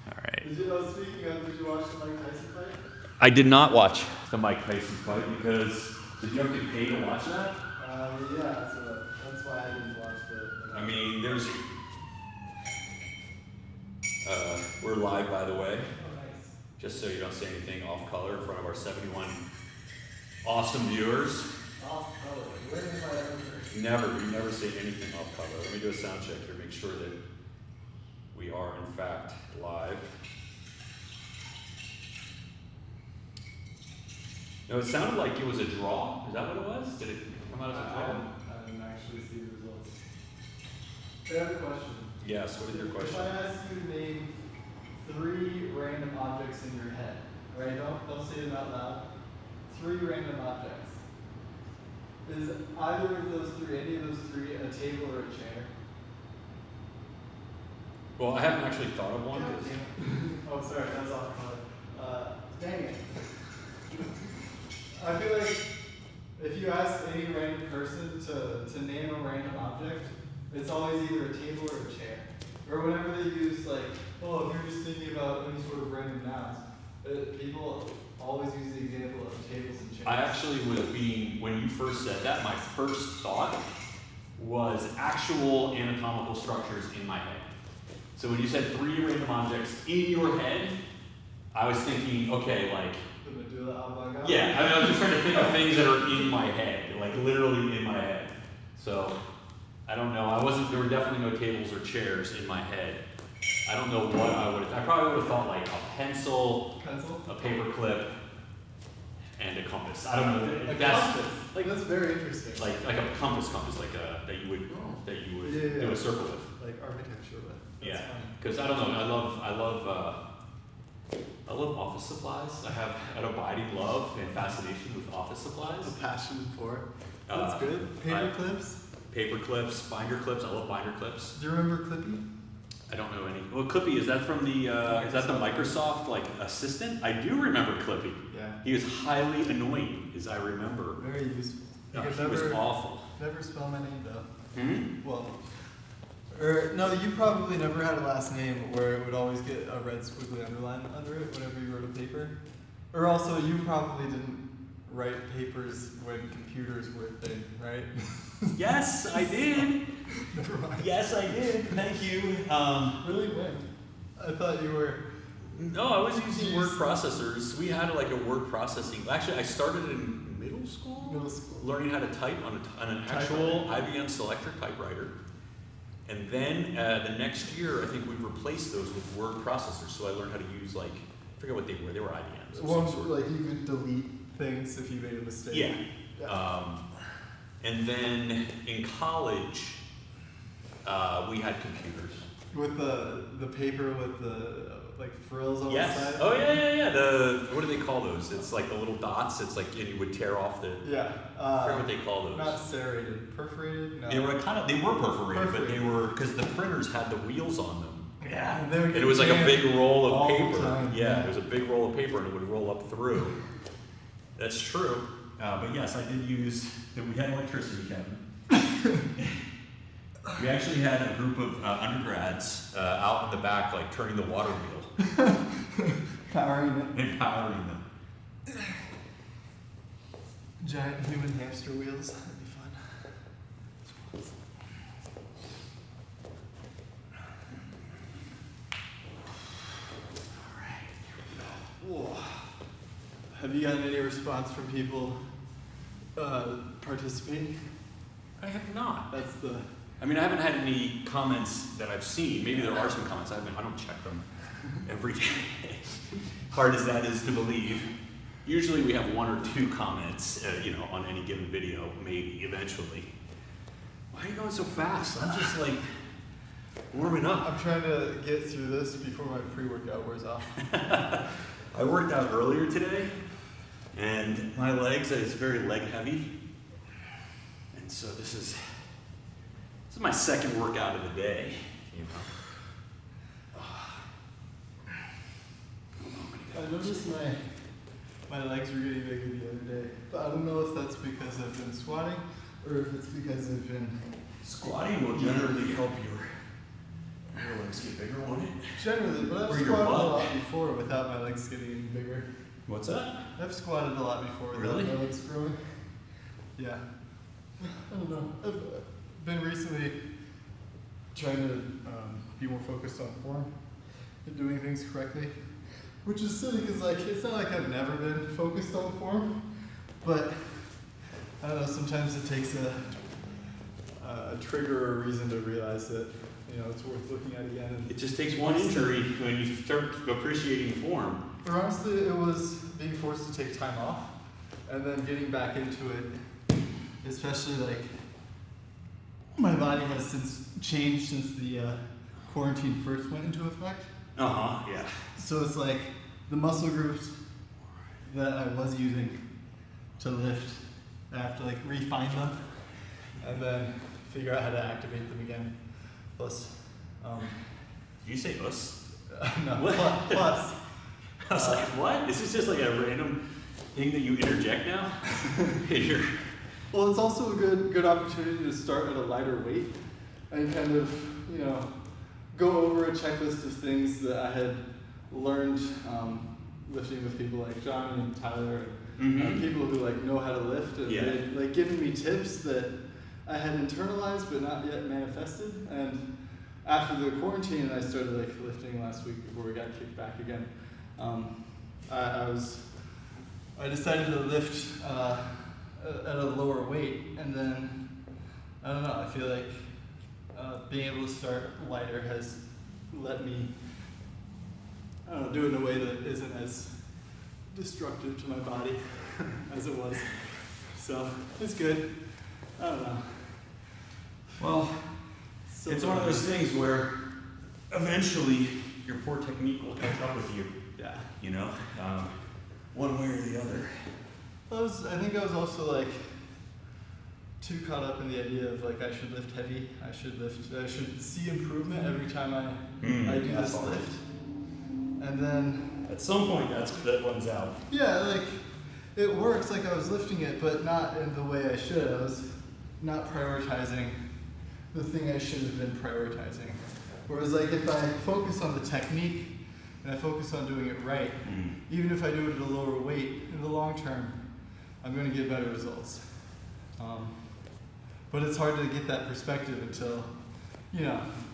All right. Speaking of, did you watch the Mike Tyson fight? I did not watch the Mike Tyson fight because did you have to pay to watch that? Yeah, that's why I didn't watch the I mean, there's. We're live, by the way. Oh, nice. Just so you don't say anything off color in front of our 71 awesome viewers. Off color. Where did I ever? You never say anything off color. Let me do a sound check here, make sure that we are in fact live. No, it sounded like it was a draw. Is that what it was? Did it come out as a draw? I didn't actually see the results. I have a question. Yes, what is your question? If I ask you to name 3 random objects in your head, right? Don't say them out loud. 3 random objects. Is either of those 3, any of those 3, a table or a chair? Well, I haven't actually thought of one. Oh, sorry, that was off color. Dang it. I feel like if you ask any random person to name a random object, it's always either a table or a chair. Or whenever they use like, oh, if you're just thinking about any sort of random nouns, people always use the example of tables and chairs. I actually when you first said that, my first thought was actual anatomical structures in my head. So when you said 3 random objects in your head, I was thinking, okay, like, The medulla oblongata? yeah, I was just trying to think of things that are in my head, like literally in my head. So, I don't know, there were definitely no tables or chairs in my head. I don't know what I probably would have thought like a pencil, a paper clip, and a compass. I don't know. That's very interesting. Like a compass, like that you would do a circle with. Like architecture with. Yeah, because I don't know. I love office supplies. I have an abiding love and fascination with office supplies. A passion for it. That's good. Paper clips? Paper clips, binder clips. I love binder clips. Do you remember Clippy? I don't know any. Well, Clippy, is that from the is that the Microsoft like assistant? I do remember Clippy. Yeah. He was highly annoying, as I remember. Very useful. He was awful. Never spell my name though. Hmm? Well, no, you probably never had a last name where it would always get a red squiggly underline under it whenever you wrote a paper. Or also, you probably didn't write papers when computers were a thing, right? Yes, I did. Never mind. Yes, I did. Thank you. Really when? I thought you were. No, I was using word processors. We had like a word processing. Actually, I started in middle school. Middle school. Learning how to type on an actual IBM Selectric typewriter. And then the next year, I think we replaced those with word processors. So I learned how to use like, I forget what they were. They were IBMs. One, like you could delete things if you made a mistake. Yeah. And then in college, we had computers. With the paper with the like frills on Yes. the side? Oh yeah. What do they call those? It's like the little dots. It's like, and you would tear off the. Yeah. I forget what they call those. Not serrated. Perforated? No. They were perforated, but they were, because the printers had the wheels on them. Yeah. And it was like a big roll of all the paper. time. Yeah, it was a big roll of paper and it would roll up through. That's true. But yes, I did use, we had electricity, Kevin. We actually had a group of undergrads out in the back, like turning the water wheel. Powering it. And powering them. Giant human hamster wheels. That'd be fun. Alright, here we go. Whoa. Have you gotten any response from people participating? I have not. I mean, I haven't had any comments that I've seen. Maybe there are some comments. I don't check them every day. Hard as that is to believe. Usually we have 1 or 2 comments, on any given video, maybe, eventually. Why are you going so fast? I'm just like warming up. I'm trying to get through this before my pre-workout wears off. I worked out earlier today, and my legs, it's very leg heavy. And so this is my second workout of the day, I noticed my legs were getting bigger the other day, but I don't know if that's because I've been squatting or if it's because I've been Squatting will generally help your legs legs get bigger, won't it? Generally, but I've Or your squatted a butt. lot before without my legs getting any bigger. What's that? I've squatted a lot before without Really? my legs growing. Yeah. I don't know. I've been recently trying to be more focused on form and doing things correctly, which is silly because like it's not like I've never been focused on form, but I don't know. Sometimes it takes a trigger or a reason to realize that it's worth looking at again. And It just takes one injury when you start appreciating form. or honestly, it was being forced to take time off and then getting back into it, especially like my body has since changed since the quarantine first went into effect. Yeah. So it's like the muscle groups that I was using to lift, I have to like refine them and then figure out how to activate them again. Plus, Did you say us? no, What? plus, I was like, what? This is just like a random thing that you interject now? You're- well, it's also a good opportunity to start at a lighter weight and kind of, go over a checklist of things that I had learned lifting with people like Johnny and Tyler, and people who like know how to lift, and Yeah. they like giving me tips that I had internalized but not yet manifested. And after the quarantine, I started like lifting last week before we got kicked back again. I decided to lift at a lower weight, and then I don't know. I feel like being able to start lighter has let me, do it in a way that isn't as destructive to my body as it was. So it's good. I don't know. Well, So it's one of those things where eventually your poor technique will catch up with you, Yeah. one way or the other. I think I was also like too caught up in the idea of like I should lift heavy. I should see improvement every time I do that's this hard. lift. And then At some point, that runs out. yeah, like it works like I was lifting it, but not in the way I should. I was not prioritizing the thing I should have been prioritizing. Whereas like if I focus on the technique and I focus on doing it right, even if I do it at a lower weight, in the long term, I'm going to get better results. But it's hard to get that perspective until,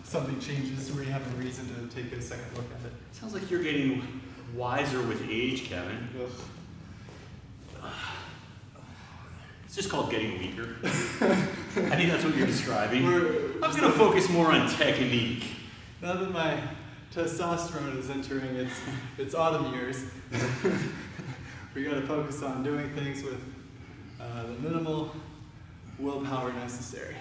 something changes where you have a reason to take a second look at it. Sounds like you're getting wiser with age, Kevin. It's just called getting weaker. I think that's what you're describing. I'm going to focus more on technique. Now that my testosterone is entering its autumn years, we got to focus on doing things with the minimal willpower necessary.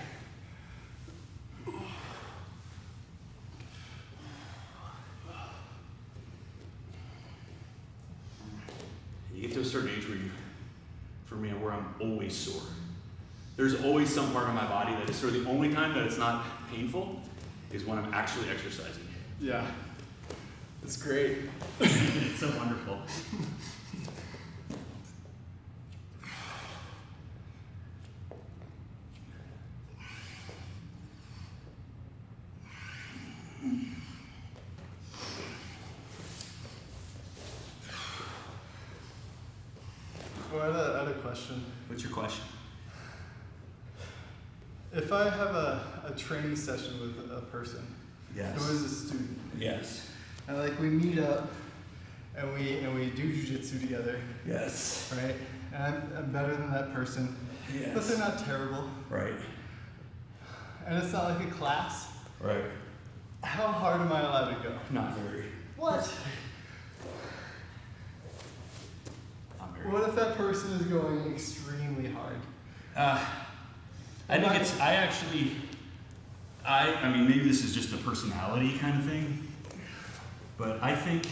You get to a certain age where I'm always sore. There's always some part of my body that is sort of the only time that it's not painful is when I'm actually exercising. Yeah, it's great. It's so wonderful. Well, I had a question. What's your question? If I have a training session with a person who is a student, Yes. and like we meet up and we do jujitsu together, Yes. right? And I'm better than that person, but they're not terrible, Right. and it's not like a class. Right. How hard am I allowed to go? Not very. What? Not very. What if that person is going extremely hard? I mean, maybe this is just a personality kind of thing, but I think,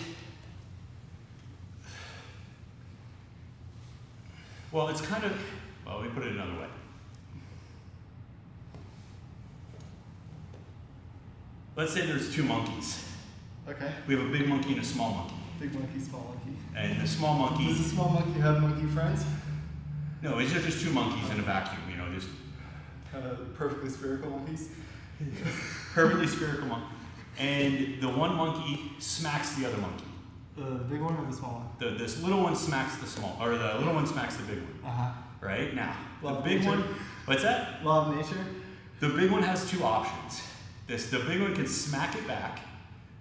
well, let me put it another way. Let's say there's two monkeys. Okay. We have a big monkey and a small monkey. Big monkey, small monkey. And the small monkey, Does the small monkey have monkey friends? no, it's just two monkeys in a vacuum, just Perfectly spherical monkeys? perfectly spherical monkey. and the one monkey smacks the other monkey. The big one or the small one? This little one smacks the small, or the little one smacks the big one. Uh-huh. Right? Now, Law the of big nature. one, what's that? Law of nature? The big one has two options. The big one can smack it back,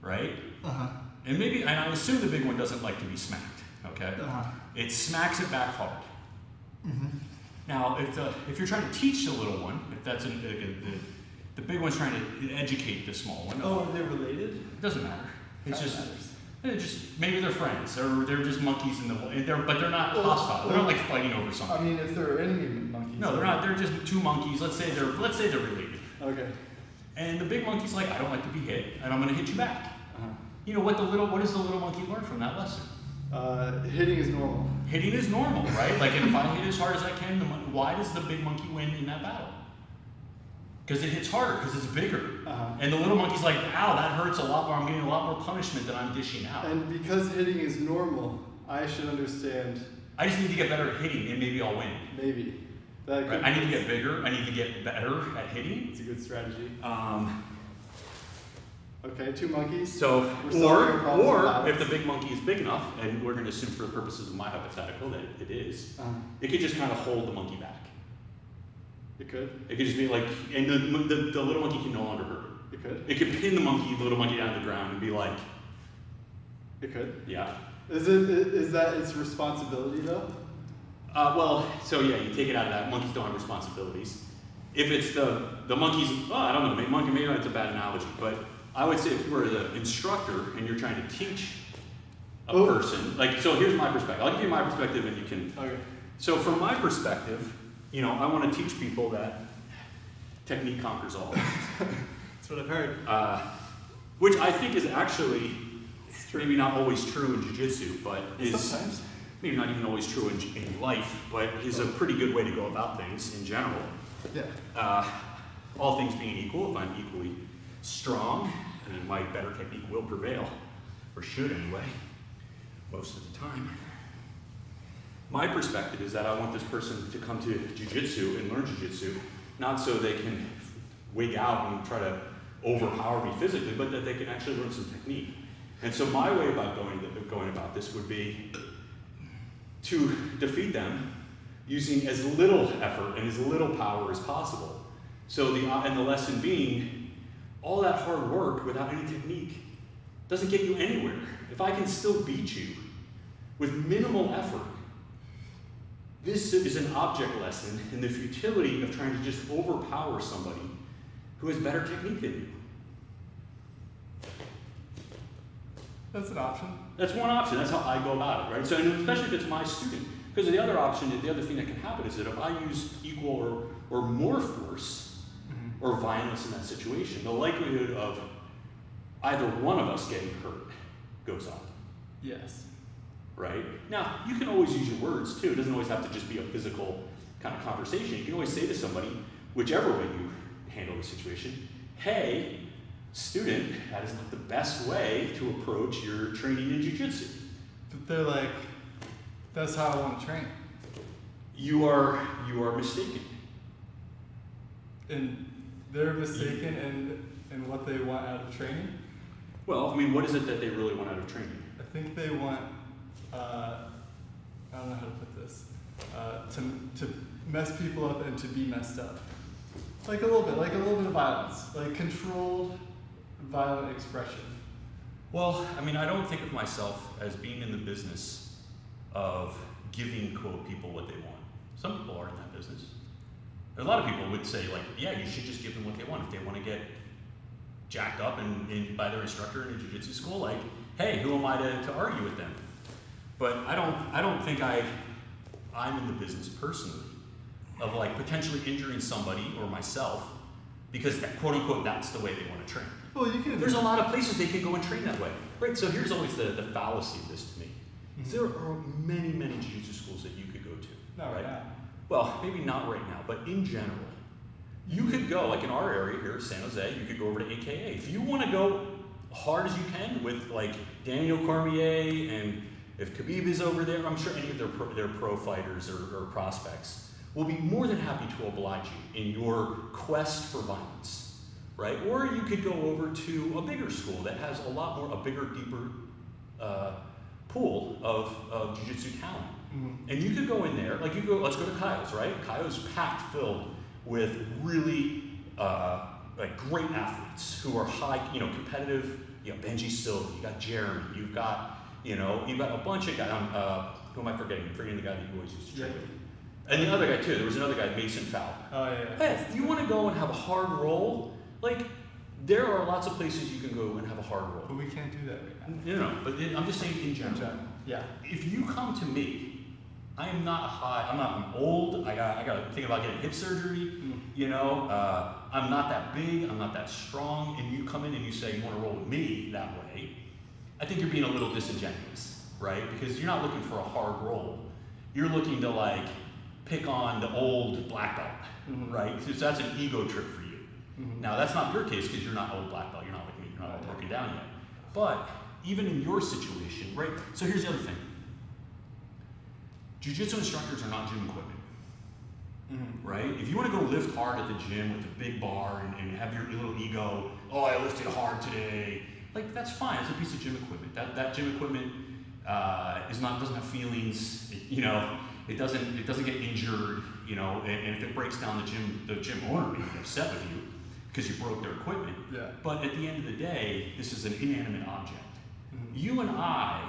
right? Uh-huh. And I assume the big one doesn't like to be smacked, okay? Uh-huh. It smacks it back hard. Mm-hmm. Now, if you're trying to teach the little one, if that's the big one's trying to educate the small one. Oh, are they related? It doesn't matter. It's That just, matters. maybe they're friends, or they're just monkeys but they're not hostile. They're not like fighting over something. I mean, if they're enemy monkeys. No, they're not. They're just two monkeys. Let's say they're related. Okay. And the big monkey's like, I don't like to be hit, and I'm going to hit you back. Uh-huh. You know what does the little monkey learn from that lesson? Hitting is normal. Hitting is normal, right? Like if I hit as hard as I can, why does the big monkey win in that battle? Because it hits harder, because it's bigger. Uh-huh. And the little monkey's like, ow, that hurts a lot more. I'm getting a lot more punishment than I'm dishing out. And because hitting is normal, I should understand. I just need to get better at hitting, and maybe I'll win. Maybe. That Right? I need to get bigger. I need to get better at hitting. It's a good strategy. Um, Okay, two monkeys. So, We're solving a problem or with if the big monkey is big enough, and we're going to assume for the purposes of my hypothetical that it is, it could just kind of hold the monkey back. It could. It could just be like, and the little monkey can no longer hurt it. It could. It could pin the little monkey down to the ground and be like, It could. yeah. Is that its responsibility though? So yeah, you take it out of that. Monkeys don't have responsibilities. If it's the monkeys, I don't know, maybe that's a bad analogy, but I would say if you were the instructor and you're trying to teach a person, like, so here's my perspective. I'll give you my perspective and you can. Okay. So from my perspective, I want to teach people that technique conquers all. That's what I've heard. Which I think is actually maybe not always true in jiu-jitsu, but is Sometimes. maybe not even always true in life, but is a pretty good way to go about things in general. Yeah. All things being equal, if I'm equally strong, then my better technique will prevail, or should anyway, most of the time. My perspective is that I want this person to come to jiu-jitsu and learn jiu-jitsu, not so they can wig out and try to overpower me physically, but that they can actually learn some technique. And so my way about going about this would be to defeat them using as little effort and as little power as possible. So the lesson being, all that hard work without any technique doesn't get you anywhere. If I can still beat you with minimal effort, this is an object lesson in the futility of trying to just overpower somebody who has better technique than you. That's an option. That's one option. That's how I go about it, right? So, and especially if it's my student. Because the other option, the other thing that can happen is that if I use equal or more force or violence in that situation, the likelihood of either one of us getting hurt goes up. Yes. Right? Now, you can always use your words too. It doesn't always have to just be a physical kind of conversation. You can always say to somebody, whichever way you handle the situation, hey, student, that is not the best way to approach your training in jiu-jitsu. But they're like, that's how I want to train. You are mistaken. And they're mistaken in what they want out of training. Well, I mean, what is it that they really want out of training? I think they want, I don't know how to put this, to mess people up and to be messed up. Like a little bit of violence, like controlled, violent expression. Well, I mean, I don't think of myself as being in the business of giving, quote, people what they want. Some people are in that business. A lot of people would say, like, yeah, you should just give them what they want. If they want to get jacked up by their instructor in a jiu-jitsu school, like, hey, who am I to argue with them? But I don't think I'm in the business personally of like potentially injuring somebody or myself because that, quote unquote, that's the way they want to train. Well, you can. There's a lot of places they can go and train that way. Right, so here's always the fallacy of this to me. There are many, many jiu-jitsu schools that you could go to. Not right now. Well, maybe not right now, but in general. You could go, like in our area here, San Jose, you could go over to AKA. If you want to go hard as you can with like Daniel Cormier, and if Khabib is over there, I'm sure any of their pro fighters or prospects will be more than happy to oblige you in your quest for violence. right? Or you could go over to a bigger school that has a bigger, deeper pool of jiu-jitsu talent. Mm-hmm. And you could go in there, let's go to Kyo's, right? Kyo's packed filled with really great athletes who are high, competitive. You got Benji Silva, you got Jeremy, you've got a bunch of guys. Who am I forgetting? I'm forgetting the guy that you always used to train with. And the other guy too. There was another guy, Mason Fowler. Oh yeah. Hey, if you want to go and have a hard roll, there are lots of places you can go and have a hard roll. But we can't do that right now. No. But I'm just saying in general. Yeah. If you come to me, I'm not old. I got to think about getting hip surgery. I'm not that big. I'm not that strong. And you come in and you say you want to roll with me that way, I think you're being a little disingenuous, right? Because you're not looking for a hard roll. You're looking to pick on the old black belt, mm-hmm. right? Because that's an ego trip for you. Mm-hmm. Now that's not your case because you're not old black belt. You're not like me. You're not broken down yet. But even in your situation, right? So here's the other thing. Jiu-jitsu instructors are not gym equipment, mm-hmm. right? If you want to go lift hard at the gym with a big bar and have your little ego, oh, I lifted hard today, that's fine. It's a piece of gym equipment. That gym equipment doesn't have feelings. It doesn't get injured. And if it breaks down, the gym owner may be upset with you because you broke their equipment. Yeah. But at the end of the day, this is an inanimate object. Mm-hmm. You and I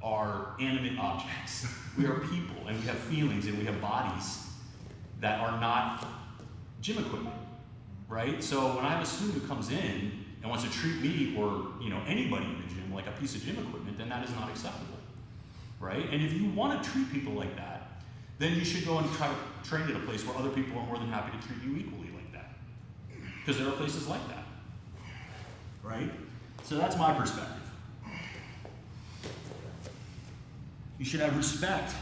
are animate objects. We are people, and we have feelings, and we have bodies that are not gym equipment, right? So when I have a student who comes in and wants to treat me or anybody in the gym like a piece of gym equipment, then that is not acceptable, right? And if you want to treat people like that, then you should go and try to train at a place where other people are more than happy to treat you equally like that, because there are places like that, right? So that's my perspective. You should have respect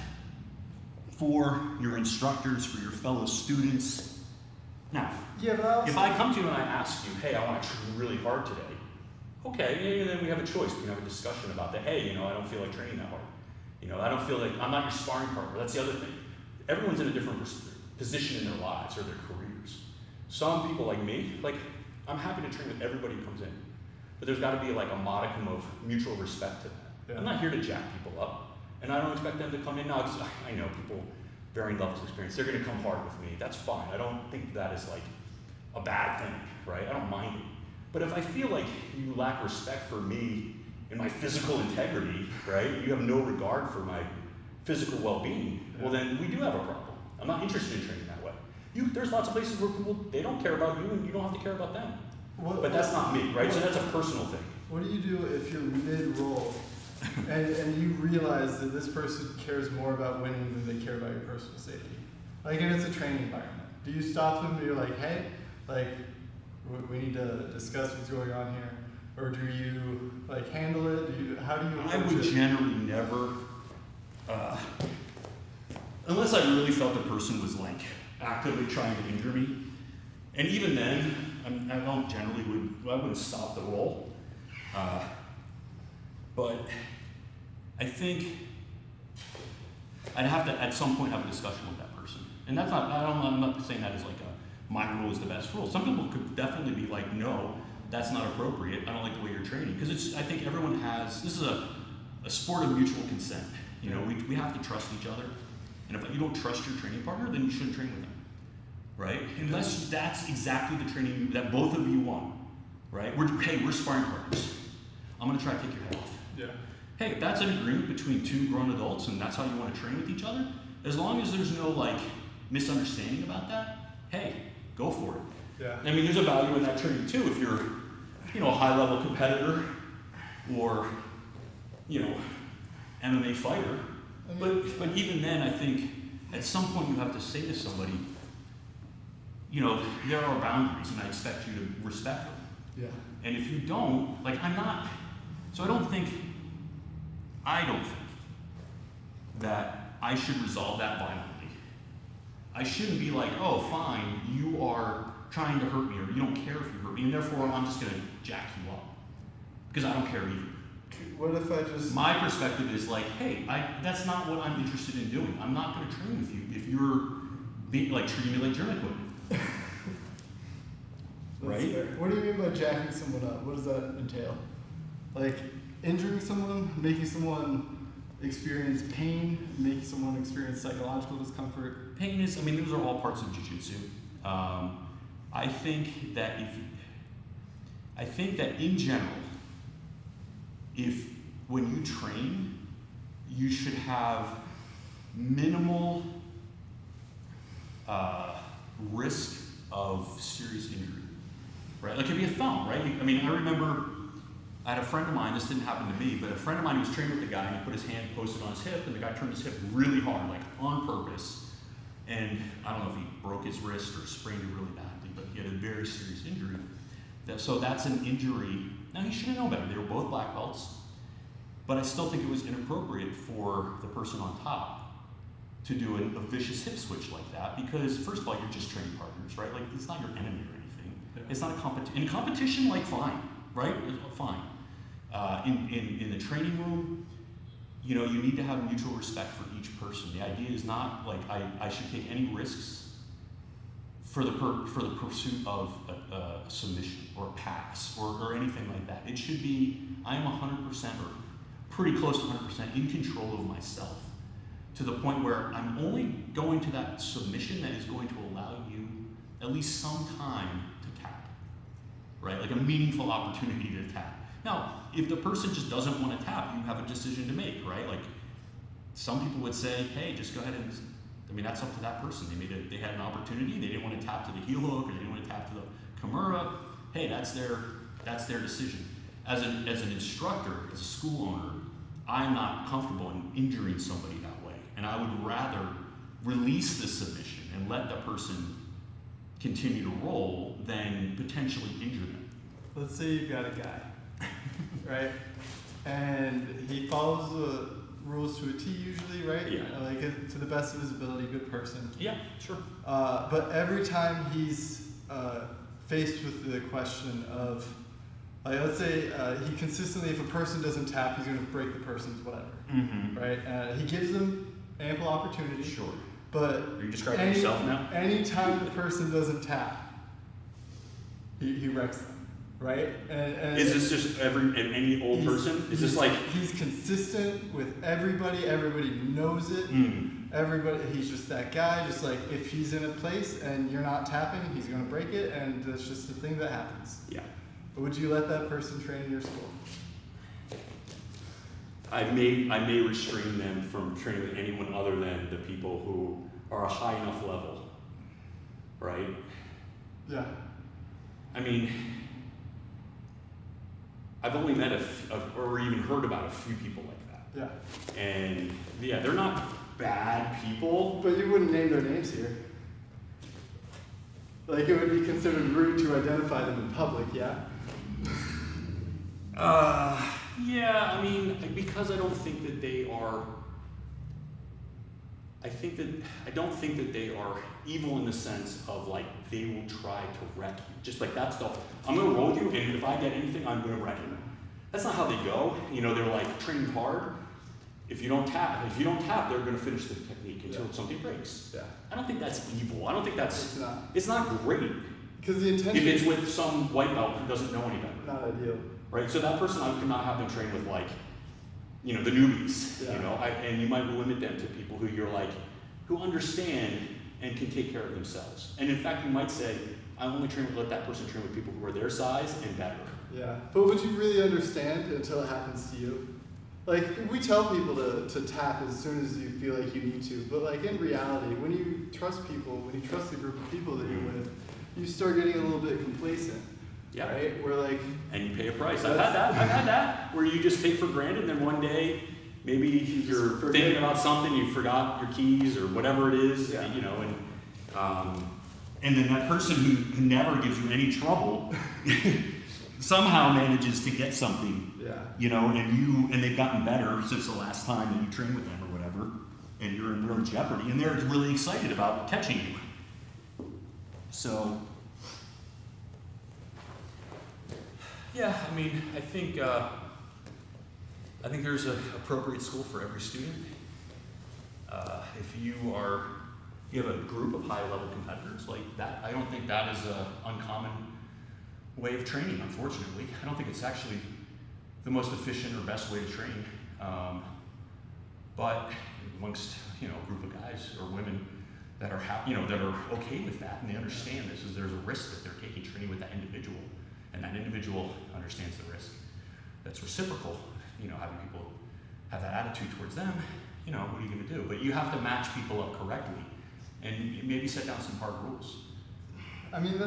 for your instructors, for your fellow students. Now, if I come to you and I ask you, hey, I want to train really hard today, okay, and then we have a choice. We can have a discussion about that. Hey, I don't feel like training that hard. I don't feel like, I'm not your sparring partner. That's the other thing. Everyone's in a different position in their lives or their careers. Some people like me, I'm happy to train with everybody who comes in. But there's got to be a modicum of mutual respect to that. Yeah. I'm not here to jack people up. And I don't expect them to come in now, because I know people, varying levels of experience, they're going to come hard with me. That's fine. I don't think that is a bad thing, right? I don't mind it. But if I feel like you lack respect for me and my physical integrity, right? You have no regard for my physical well-being, well then we do have a problem. I'm not interested in training that way. There's lots of places where people, they don't care about you and you don't have to care about them. But that's not me, right? So that's a personal thing. What do you do if you're mid-roll and you realize that this person cares more about winning than they care about your personal safety? And it's a training environment. Do you stop them and you're like, hey, we need to discuss what's going on here? Or do you handle it? How do you I would generally never, unless I really felt the person was actively trying to injure me. And even then, I wouldn't stop the roll. But I think I'd have to at some point have a discussion with that person. And that's not, I'm not saying that as my rule is the best rule. Some people could definitely be like, no, that's not appropriate. I don't like the way you're training. Because I think everyone has, this is a sport of mutual consent. We have to trust each other. And if you don't trust your training partner, then you shouldn't train with them, right? Unless that's exactly the training that both of you want, right? We're sparring partners. I'm gonna try to take your head off. Yeah. Hey, if that's an agreement between two grown adults and that's how you want to train with each other, as long as there's no misunderstanding about that, hey, go for it. Yeah. I mean, there's a value in that training too if you're, a high-level competitor or, MMA fighter. But even then, I think at some point you have to say to somebody, there are boundaries and I expect you to respect them. Yeah. And if you don't, I don't think that I should resolve that violently. I shouldn't be like, oh, fine, you are trying to hurt me or you don't care if you hurt me and therefore I'm just going to jack you up. Because I don't care either. What if I just... My perspective is hey, that's not what I'm interested in doing. I'm not going to train with you if you're treating me like gym equipment. right? Fair. What do you mean by jacking someone up? What does that entail? Like injuring someone, making someone experience pain, making someone experience psychological discomfort? Pain is, I mean, those are all parts of jiu-jitsu. I think that in general, if when you train, you should have minimal risk of serious injury, right? Like it'd be a thumb, right? I mean, I remember I had a friend of mine, this didn't happen to me, but a friend of mine who was training with the guy, and he put his hand posted on his hip, and the guy turned his hip really hard, like on purpose. And I don't know if he broke his wrist or sprained it really badly, but he had a very serious injury. So that's an injury. Now he should have known better. They were both black belts, but I still think it was inappropriate for the person on top to do a vicious hip switch like that, because first of all, you're just training partners, right? Like it's not your enemy or anything. It's not a competition. In competition, like fine, right? Fine. In the training room, you know, you need to have mutual respect for each person. The idea is not like I should take any risks for the pursuit of a submission or a pass or anything like that. It should be I am 100% or pretty close to 100% in control of myself, to the point where I'm only going to that submission that is going to allow you at least some time to tap, right? Like a meaningful opportunity to tap. Now, if the person just doesn't want to tap, you have a decision to make, right? Like some people would say, hey, just go ahead and, I mean, that's up to that person. They had an opportunity, they didn't want to tap to the heel hook, or they didn't want to tap to the Kimura. Hey, that's their decision. As an instructor, as a school owner, I'm not comfortable in injuring somebody that way. And I would rather release the submission and let the person continue to roll than potentially injure them. Let's say you've got a guy, right? And he follows the rules to a T usually, right? Yeah. Like to the best of his ability, good person. Yeah, sure. But every time he's faced with the question of, like, let's say he consistently, if a person doesn't tap, he's going to break the person's whatever, right? He gives them ample opportunity. Sure. But are you describing yourself now? Anytime the person doesn't tap, he wrecks them, right? And is this just any old person? Is this like he's consistent with everybody? Everybody knows it. Everybody, he's just that guy. Just like if he's in a place and you're not tapping, he's going to break it, and that's just the thing that happens. Yeah. Would you let that person train in your school? I may restrain them from training with anyone other than the people who are a high enough level, right? Yeah. I mean, I've only met or even heard about a few people like that. Yeah. And yeah, they're not bad people. But you wouldn't name their names here. Like it would be considered rude to identify them in public, yeah? Yeah, I mean, because I don't think that they are, I don't think that they are evil in the sense of like, they will try to wreck you. Just like that stuff, I'm gonna roll with you, and if I get anything, I'm gonna wreck you. That's not how they go. You know, they're like trained hard. If you don't tap, they're gonna finish the technique until something breaks. Yeah. I don't think that's evil. I don't think that's, It's not. it's not great. Because the intention If it's with some white belt who doesn't know any better. not ideal. Right, so that person, I could not have them train with like, you know, the newbies, Yeah. you know, and you might limit them to people who you're like, who understand and can take care of themselves. And in fact, you might say, I only let that person train with people who are their size and better. Yeah, but would you really understand until it happens to you? Like, we tell people to tap as soon as you feel like you need to, but like in reality, when you trust people, when you trust the group of people that you're with, you start getting a little bit complacent. Yeah. Right? We're like, And you pay a price. I've had that, where you just take for granted, and then one day, maybe you're thinking about something, you forgot your keys or whatever it is, Yeah. you know, and then that person who never gives you any trouble somehow manages to get something, yeah. you know, and they've gotten better since the last time that you trained with them or whatever, and you're in real jeopardy, and they're really excited about catching you. So, yeah, I mean, I think there's an appropriate school for every student. If you have a group of high-level competitors like that, I don't think that is an uncommon way of training, unfortunately. I don't think it's actually the most efficient or best way to train. But amongst, a group of guys or women that are that are okay with that, and they understand there's a risk that they're taking training with that individual, and that individual understands the risk. That's reciprocal, having people have that attitude towards them. What are you going to do? But you have to match people up correctly, and maybe set down some hard rules. I mean,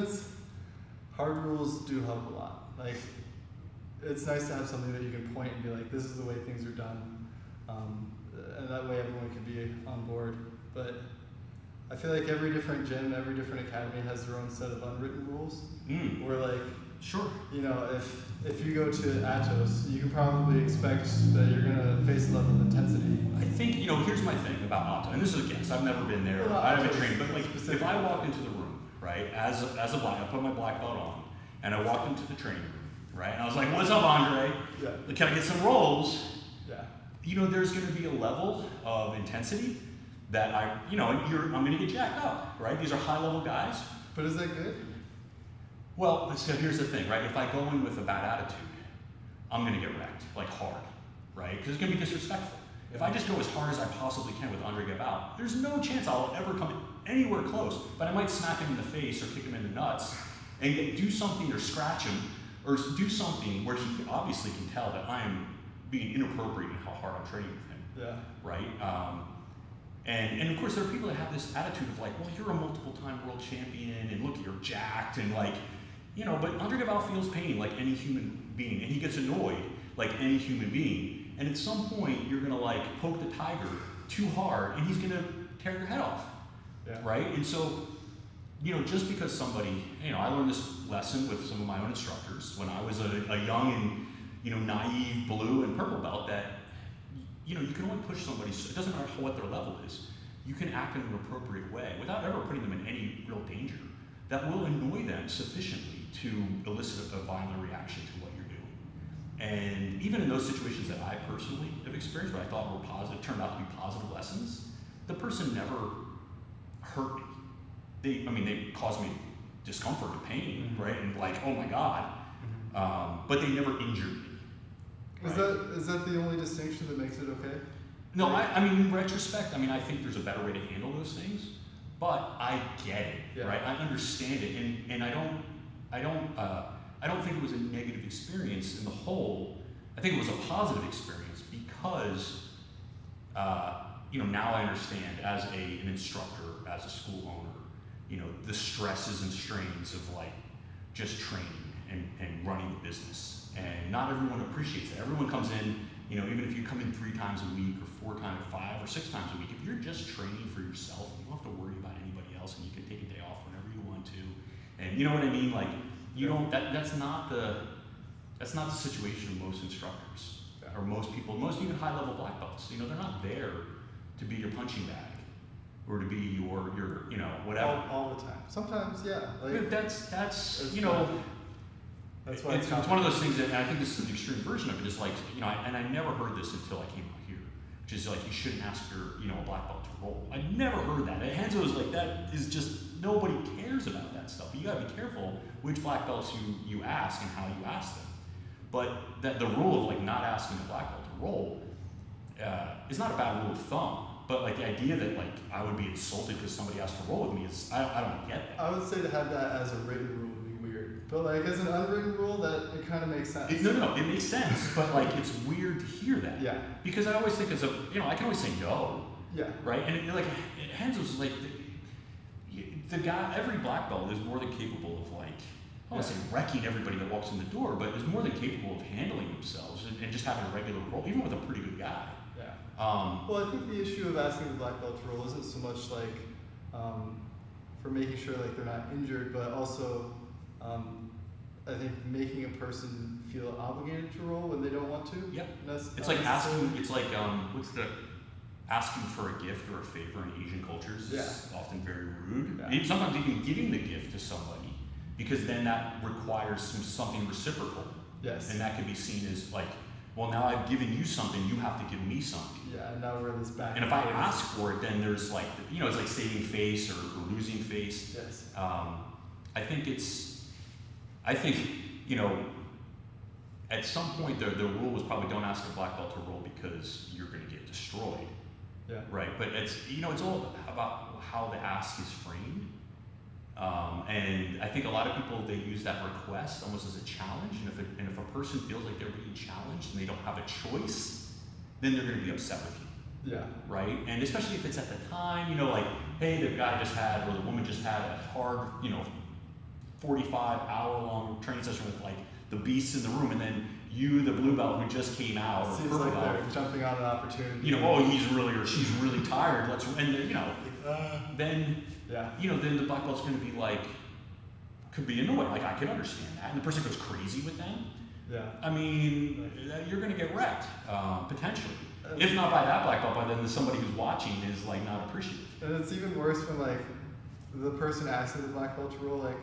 hard rules do help a lot. Like, it's nice to have something that you can point and be like, this is the way things are done, and that way everyone can be on board. But I feel like every different gym, every different academy has their own set of unwritten rules. Where like, sure, if you go to Atos, you can probably expect that you're gonna face a level of intensity. I think, here's my thing about Atos, and this is a guess, I've never been there, I haven't trained, but like, if I walked into the room, right, as a black, I put my black belt on, and I walked into the training room, right, and I was like, what's up, Andre? Yeah. Can I get some rolls? Yeah. There's gonna be a level of intensity that I'm gonna get jacked up, right? These are high level guys. But is that good? Well, so here's the thing, right? If I go in with a bad attitude, I'm gonna get wrecked, like hard, right? Because it's gonna be disrespectful. If I just go as hard as I possibly can with Andre Galvao, there's no chance I'll ever come anywhere close, but I might smack him in the face or kick him in the nuts and do something or scratch him or do something where he obviously can tell that I am being inappropriate in how hard I'm training with him. Yeah. Right? And of course there are people that have this attitude of like, well, you're a multiple time world champion and look, you're jacked and like, but Andre Galvao feels pain like any human being and he gets annoyed like any human being. And at some point you're gonna like poke the tiger too hard and he's gonna tear your head off. Yeah. Right? And so, just because somebody, I learned this lesson with some of my own instructors when I was a young and, naive blue and purple belt that, you can only push somebody, it doesn't matter what their level is, you can act in an appropriate way without ever putting them in any real danger that will annoy them sufficiently to elicit a violent reaction to what you're doing. And even in those situations that I personally have experienced, what I thought were positive, turned out to be positive lessons, the person never hurt me. They caused me discomfort and pain, right? And like, oh my God. But they never injured me. Right? Is that the only distinction that makes it okay? No, in retrospect, I think there's a better way to handle those things, but I get it, right? I understand it, and I don't think it was a negative experience in the whole. I think it was a positive experience because, now I understand as an instructor, as a school owner, the stresses and strains of like just training and running the business. And not everyone appreciates it. Everyone comes in, even if you come in 3 times a week or 4 times, 5 or 6 times a week, if you're just training for yourself, you don't have to worry about anybody else and you can take a day off whenever you want to. And you know what I mean? Like, you don't, that's not the situation of most instructors or most people, most even high level black belts. They're not there to be your punching bag or to be your whatever. All the time. Sometimes, yeah. Like, that's that's why it's one of those things that, and I think this is an extreme version of it, is like, and I never heard this until I came out here, which is like, you shouldn't ask your, a black belt to roll. I never heard that. And Hanzo was like, that is just, nobody cares about that stuff. You gotta be careful which black belts you ask and how you ask them. But that the rule of like not asking a black belt to roll is not a bad rule of thumb. But like the idea that like I would be insulted because somebody asked to roll with me is, I don't get that. I would say to have that as a written rule would be weird. But like as an unwritten rule, that it kind of makes sense. No, it makes sense. But like it's weird to hear that. Yeah. Because I always think as I can always say no. Yeah. Right. And Hanzo's like the guy. Every black belt is more than capable of like, I don't want to say wrecking everybody that walks in the door, but is more than capable of handling themselves and just having a regular role, even with a pretty good guy. Well, I think the issue of asking the black belt to roll isn't so much like for making sure like they're not injured, but also I think making a person feel obligated to roll when they don't want to. Yep. It's like asking. It's like asking for a gift or a favor in Asian cultures is often very rude. Yeah. Sometimes even giving the gift to somebody, because then that requires something reciprocal. Yes. And that could be seen as like, well, now I've given you something, you have to give me something. Yeah, and now we're in this back. And if I ask for it, then there's like, it's like saving face or losing face. Yes. I think it's, I think, at some point the rule was probably don't ask a black belt to roll because you're going to get destroyed. Yeah. Right, but it's it's all about how the ask is framed, and I think a lot of people they use that request almost as a challenge, and if a person feels like they're being challenged and they don't have a choice, then they're going to be upset with you. Yeah. Right, and especially if it's at the time, like, hey, the guy just had or the woman just had a hard, 45-hour-long training session with like the beasts in the room, and then you, the blue belt who just came out, or Seems purple like belt, they're jumping on an opportunity. he's really or she's really tired. Then Yeah. then the black belt's going to be like, could be annoyed. Like I can understand that, and the person goes crazy with them. Yeah. I mean, you're going to get wrecked potentially. If not by that black belt, by then somebody who's watching is like not appreciative. And it's even worse when like the person asking the black belt to roll like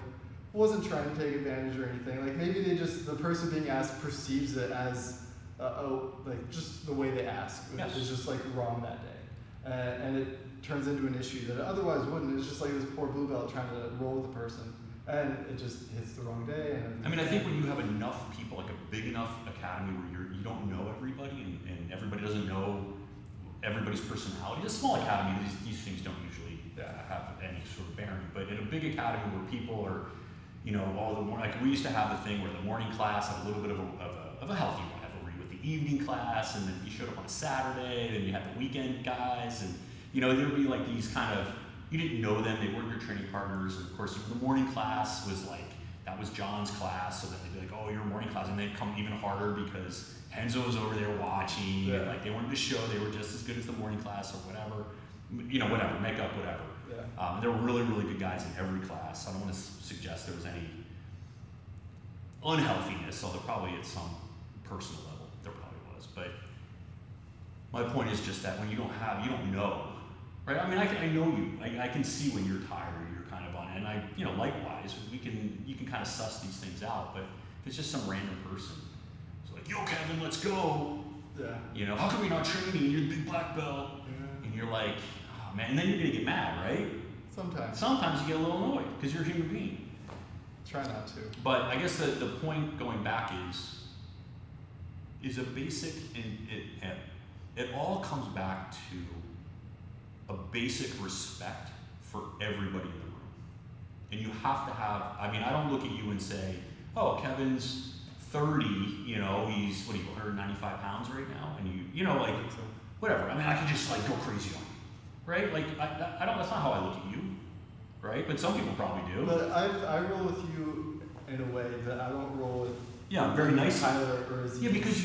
wasn't trying to take advantage or anything. Like maybe the person being asked perceives it as like just the way they ask Yes. is just like wrong that day, and it turns into an issue that it otherwise wouldn't. It's just like this poor blue belt trying to roll with the person, and it just hits the wrong day. And I mean, I think when you have enough people, like a big enough academy where you don't know everybody and everybody doesn't know everybody's personality. A small academy, these things don't usually have any sort of bearing. But in a big academy where people are, all the morning, like we used to have the thing where the morning class had a little bit of a healthy rivalry with the evening class, and then if you showed up on a Saturday, then you had the weekend guys, and there would be like these kind of, you didn't know them, they weren't your training partners, and of course the morning class was like, that was John's class, so that they'd be like, oh, your morning class, and they'd come even harder because Henzo was over there watching, and like they wanted to show they were just as good as the morning class or whatever, whatever, makeup, whatever. Yeah. And there were really, really good guys in every class. I don't want to suggest there was any unhealthiness, although probably at some personal level there probably was. But my point is just that when you don't know, right? I mean, I know you. I can see when you're tired or you're kind of on it. And likewise, you can kind of suss these things out. But if it's just some random person, it's like, yo, Kevin, let's go. Yeah. How come you're not training? You're the big black belt. Yeah. And you're like, oh, man. And then you're going to get mad, right? Sometimes you get a little annoyed because you're a human being. Try not to. But I guess the point going back is a basic, and it all comes back to a basic respect for everybody in the room. And you have to have, I don't look at you and say, oh, Kevin's 30, he's, 195 pounds right now? And whatever. I can just like go crazy on you, right? Like, I don't, that's not how I look at you, right? But some people probably do. But I roll with you in a way that I don't roll with. Yeah, very nice. Tyler or Aziz. Yeah, because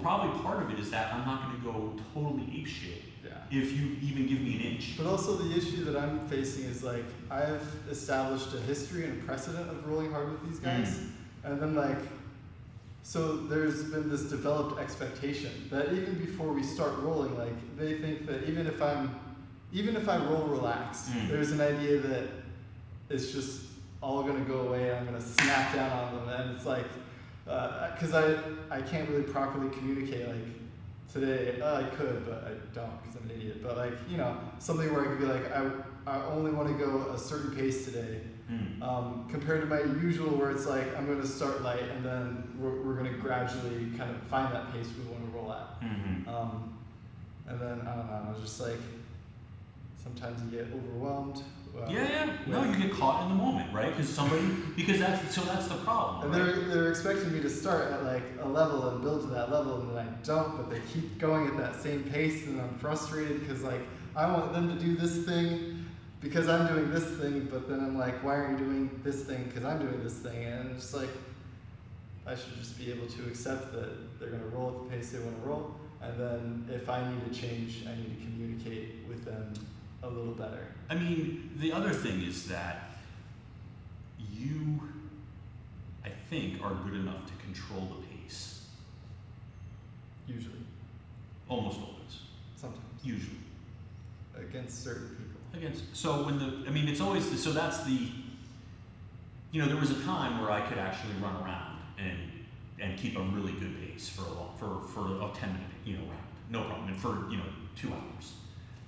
probably part of it is that I'm not going to go totally apeshit if you even give me an inch. But also the issue that I'm facing is like I've established a history and a precedent of rolling hard with these guys, and then so there's been this developed expectation that even before we start rolling, like they think that even if I roll relaxed, there's an idea that it's just all gonna go away and I'm gonna snap down on them, and it's like because I can't really properly communicate like today. I could, but I don't because I'm an idiot. But something where I could be like I only want to go a certain pace today. Compared to my usual where it's like I'm going to start light and then we're going to gradually kind of find that pace we want to roll at. And then I don't know, it's just like sometimes you get overwhelmed. No, you get caught in the moment, right? Because that's the problem. And right? they're expecting me to start at like a level and build to that level, and then I don't, but they keep going at that same pace, and I'm frustrated because like I want them to do this thing because I'm doing this thing, but then I'm like, why aren't you doing this thing because I'm doing this thing? And it's like I should just be able to accept that they're going to roll at the pace they want to roll, and then if I need to change, I need to communicate with them a little better. I mean, the other thing is that you, I think, are good enough to control the pace. Usually. Almost always. Sometimes. Usually. Against certain people. It's always, so that's the, there was a time where I could actually run around and keep a really good pace for a 10-minute, round. No problem. And for, 2 hours.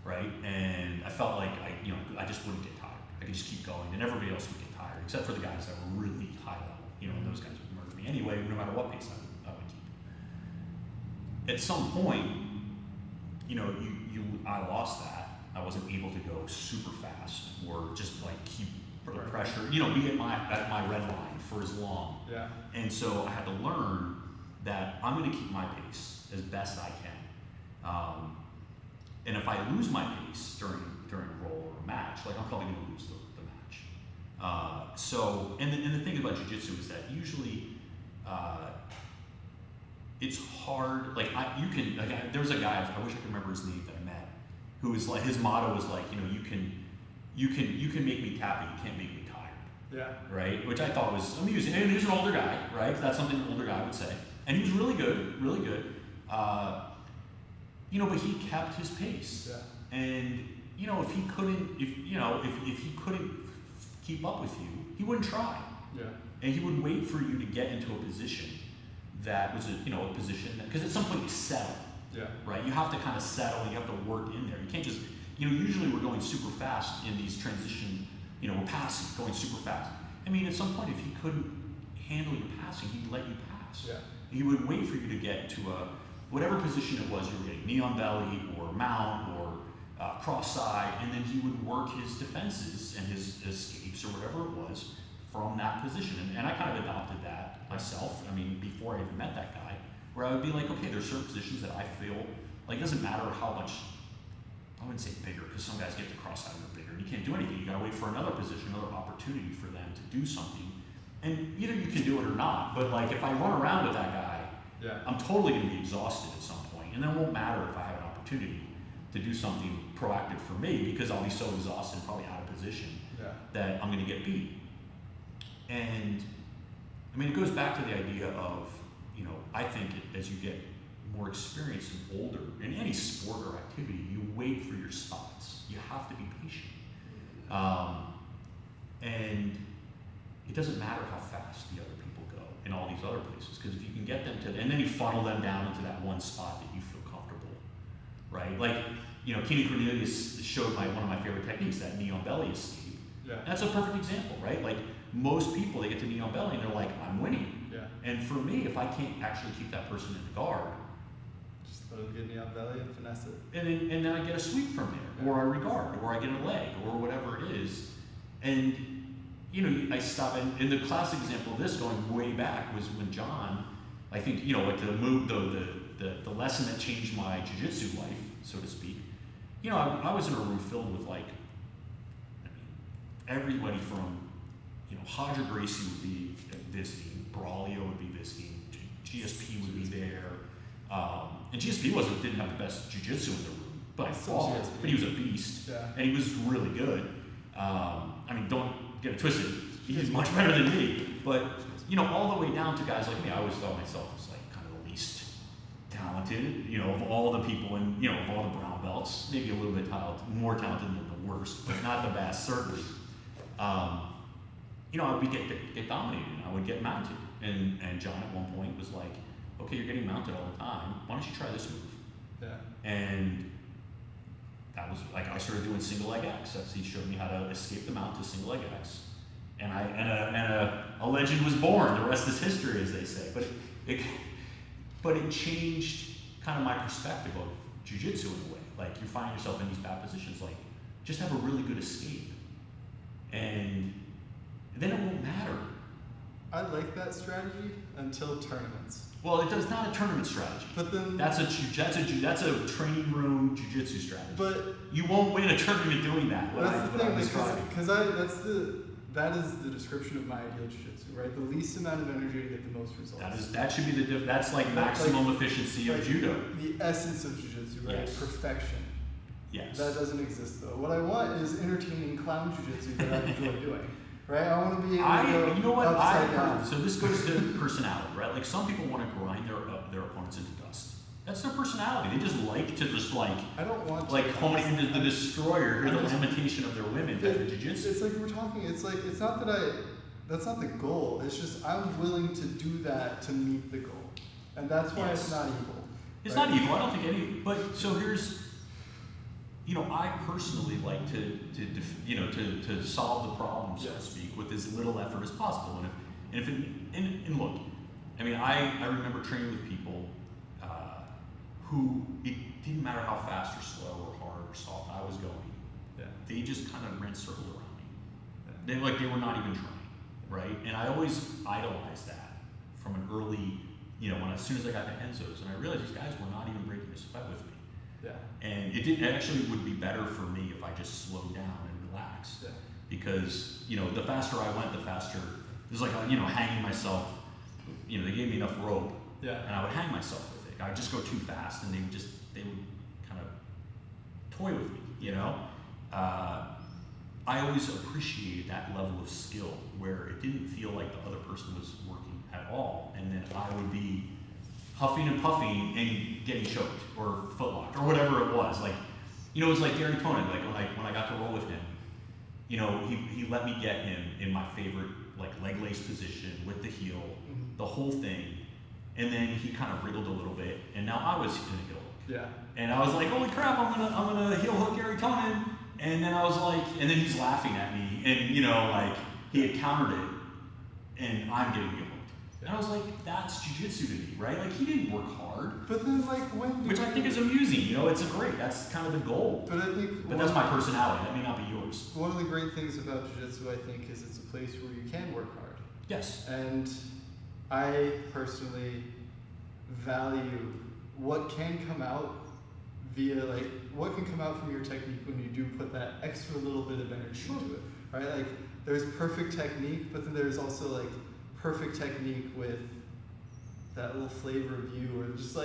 Right? And I felt like I just wouldn't get tired. I could just keep going, and everybody else would get tired, except for the guys that were really high level. and those guys would murder me anyway, no matter what pace I would keep. At some point, I lost that. I wasn't able to go super fast or just like keep the pressure, be at my red line for as long. Yeah. And so I had to learn that I'm going to keep my pace as best I can. And if I lose my pace during a roll or a match, like I'm probably going to lose the match. And the thing about jiu-jitsu is that usually it's hard. Like there was a guy, I wish I could remember his name that I met, who was like, his motto was like, you can make me tap, but you can't make me tired. Yeah. Right? Which I thought was amusing. And he was an older guy, right? That's something an older guy would say. And he was really good, really good. But he kept his pace. Yeah. And if he couldn't keep up with you, he wouldn't try. Yeah. And he would wait for you to get into a position that was a position that, because at some point you settle. Yeah. Right? You have to kind of settle. You have to work in there. You can't just usually we're going super fast in these transition. We're passing, going super fast. I mean, at some point, if he couldn't handle your passing, he'd let you pass. Yeah. He would wait for you to get to whatever position it was you were getting, knee on belly or mount or cross side, and then he would work his defenses and his escapes or whatever it was from that position. And I kind of adopted that myself. I mean, before I even met that guy, where I would be like, okay, there's certain positions that I feel like it doesn't matter how much, I wouldn't say bigger, because some guys get to cross side and they're bigger, and you can't do anything. You gotta wait for another position, another opportunity for them to do something. And either you can do it or not, but like if I run around with that guy, Yeah. I'm totally going to be exhausted at some point, and then it won't matter if I have an opportunity to do something proactive for me, because I'll be so exhausted, probably out of position, Yeah. that I'm going to get beat. And I mean, it goes back to the idea of, I think as you get more experienced and older in any sport or activity, you wait for your spots. You have to be patient, and it doesn't matter how fast the other people go in all these other places, because if you can get them to, and then you funnel them down into that one spot that you feel comfortable, right? Like, Keenan Cornelius showed one of my favorite techniques, that knee on belly escape. Yeah. And that's a perfect example, right? Like most people, they get to knee on belly and they're like, I'm winning. Yeah. And for me, if I can't actually keep that person in the guard, Just let him get knee on belly and finesse it. and then I get a sweep from there, or a regard, or I get a leg, or whatever it is, and I stop. And the classic example of this, going way back, was when John, I think, like the lesson that changed my jiu-jitsu life, so to speak. I was in a room filled with everybody from, Hodger Gracie would be visiting, Braulio would be visiting, GSP would be there, and GSP didn't have the best jiu-jitsu in the room, but he was a beast, Yeah. and he was really good. Don't get it twisted, he's much better than me, but all the way down to guys like me. I always thought myself as kind of the least talented, of all the people, and of all the brown belts, maybe a little bit more talented than the worst, but not the best, certainly. I would get dominated, and I would get mounted, and John at one point was like, okay, you're getting mounted all the time, why don't you try this move? Yeah. And that was like, I started doing single leg X. He showed me how to escape the mount to single leg X, and a legend was born. The rest is history, as they say. But it changed kind of my perspective of jiu-jitsu in a way. Like, you find yourself in these bad positions, like just have a really good escape, and then it won't matter. I like that strategy until tournaments. Well, it's not a tournament strategy. But then That's a training room jiu-jitsu strategy. But You won't win a tournament doing that. that's the thing, I'm describing. because that is the description of my ideal jiu-jitsu, right? The least amount of energy to get the most results. That should be that's like maximum efficiency of judo. The essence of jiu-jitsu, right? Yes. Perfection. Yes. That doesn't exist though. What I want is entertaining clown jiu-jitsu that I enjoy doing. Right? I want to be able to go upside down. So this goes to personality, right? Like some people want to grind their opponents into dust. That's their personality. They just like to I don't want like to. honing into the destroyer, hear the lamentation of their women at the jiu-jitsu. It's like we're talking. It's not that that's not the goal. It's just I'm willing to do that to meet the goal, and that's why Yes. it's not evil. It's right? not evil. I don't think any. But so here's, I personally like to solve the problem, so to Yes. speak, with as little effort as possible. And And if it, and look, I mean, I remember training with people who it didn't matter how fast or slow or hard or soft I was going. Yeah. They just kind of ran circles around me. Yeah. They were not even trying, right? And I always idolized that from an early, as soon as I got to Enzo's, and I realized these guys were not even breaking a sweat with me. Yeah. And it actually would be better for me if I just slowed down and relaxed. Yeah. Because, the faster I went, the faster, it was like, hanging myself, they gave me enough rope, Yeah. and I would hang myself with it. I would just go too fast, and they would kind of toy with me, I always appreciated that level of skill where it didn't feel like the other person was working at all, and then I would be huffing and puffing and getting choked or footlocked or whatever it was. Like, it was like Gary Tonin, like when I got to roll with him, he let me get him in my favorite leg lace position with the heel, the whole thing, and then he kind of wriggled a little bit, and now I was in a heel hook. Yeah. And I was like, holy crap, I'm gonna heel hook Gary Tonin. And then I was like, and then he's laughing at me, and he had countered it, and I'm getting heel hooked. And I was like, that's jujitsu to me, right? Like, he didn't work hard. But then which I think is amusing, it's that's kind of the goal. But I think. But that's my personality, that may not be yours. One of the great things about jiu-jitsu, I think, is it's a place where you can work hard. Yes. And I personally value what can come out via what can come out from your technique when you do put that extra little bit of energy into it, right? Like, there's perfect technique, but then there's also perfect technique with that little flavor of you, or just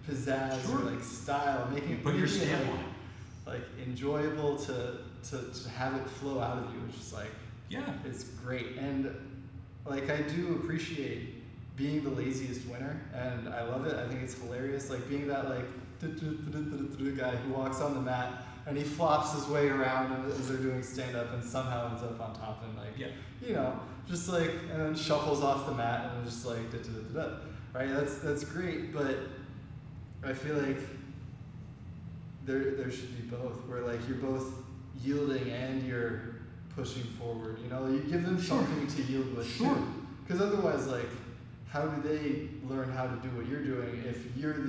pizzazz or style, making it put your stamp on it, enjoyable to have it flow out of you. It's just yeah, it's great. And I do appreciate being the laziest winner, and I love it. I think it's hilarious, being that guy who walks on the mat and he flops his way around as they're doing stand up and somehow ends up on top and and then shuffles off the mat and just right? That's great, but I feel like there should be both, where you're both yielding and you're pushing forward. You give them something to yield with too, because otherwise how do they learn how to do what you're doing if you're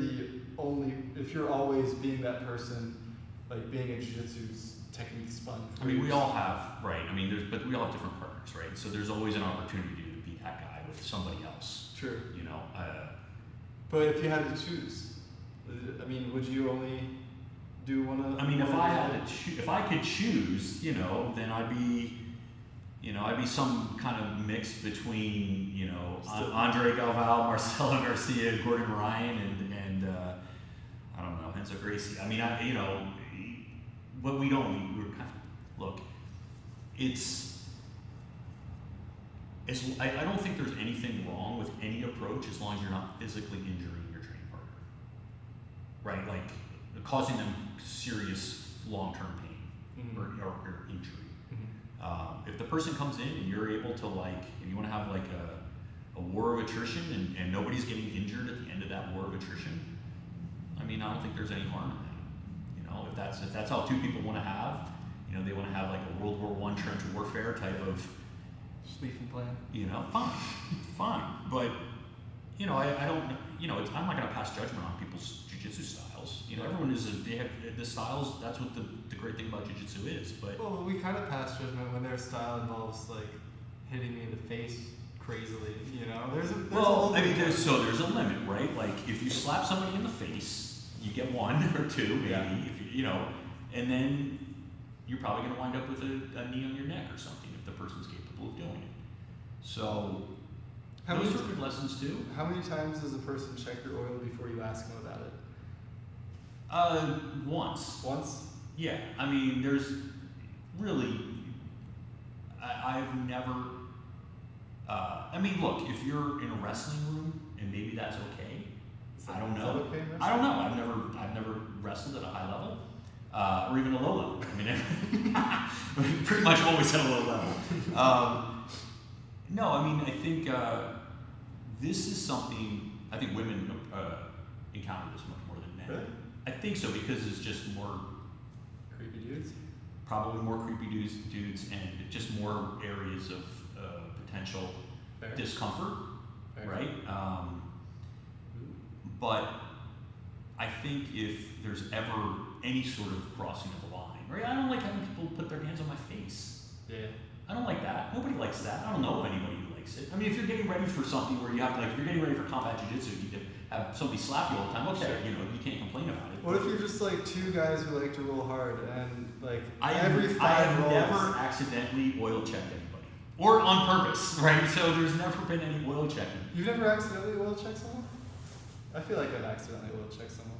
always being that person, being a jiu-jitsu's technique sponge? I mean, we all have, right? I mean, but we all have different partners, right? So there's always an opportunity to be that guy with somebody else. True. But if you had to choose, would you only do one of? If I could choose, then I'd be some kind of mix between, Andre Galvao, Marcelo Garcia, Gordon Ryan, and I don't know, Renzo Gracie. But we're kind of, look, I don't think there's anything wrong with any approach as long as you're not physically injuring your training partner, right? Causing them serious long-term pain or injury. If the person comes in and you're able to if you want to have a war of attrition and nobody's getting injured at the end of that war of attrition, I don't think there's any harm in that. If that's how two people want to have, they want to have a World War I trench warfare type of sleeping plan. Fine. But I don't. I'm not going to pass judgment on people's jiu-jitsu styles. Everyone they have the styles. That's what the great thing about jiu-jitsu is. But we kind of pass judgment when their style involves hitting me in the face crazily. There's there's a limit, right? If you slap somebody in the face, you get one or two, maybe. Yeah. If you and then you're probably going to wind up with a knee on your neck or something if the person's capable of doing it. So those are good lessons too. How many times does a person check your oil before you ask them about it? Once. Once? Yeah. There's really, I've never, look, if you're in a wrestling room and maybe that's okay, I don't know. Okay, I don't know. I've never wrestled at a high level, or even a low level. Pretty much always at a low level. No, I think this is something I think women encounter this much more than men. Really? I think so, because it's just more creepy dudes. Probably more creepy dudes, and just more areas of potential Fair. discomfort, Fair. right? But I think if there's ever any sort of crossing of the line, right? I don't like having people put their hands on my face. Yeah. I don't like that. Nobody likes that. I don't know of anybody who likes it. I mean, if you're getting ready for something where you have to, like, if you're getting ready for combat jiu-jitsu, you can have somebody slap you all the time. Okay, Sure. you know, you can't complain about it. What if you're just like two guys who like to roll hard and like I every have 5 rolls? never accidentally oil checked anybody, or on purpose, right? So there's never been any oil checking. You've never accidentally oil checked someone? I feel like I've accidentally oil checked someone.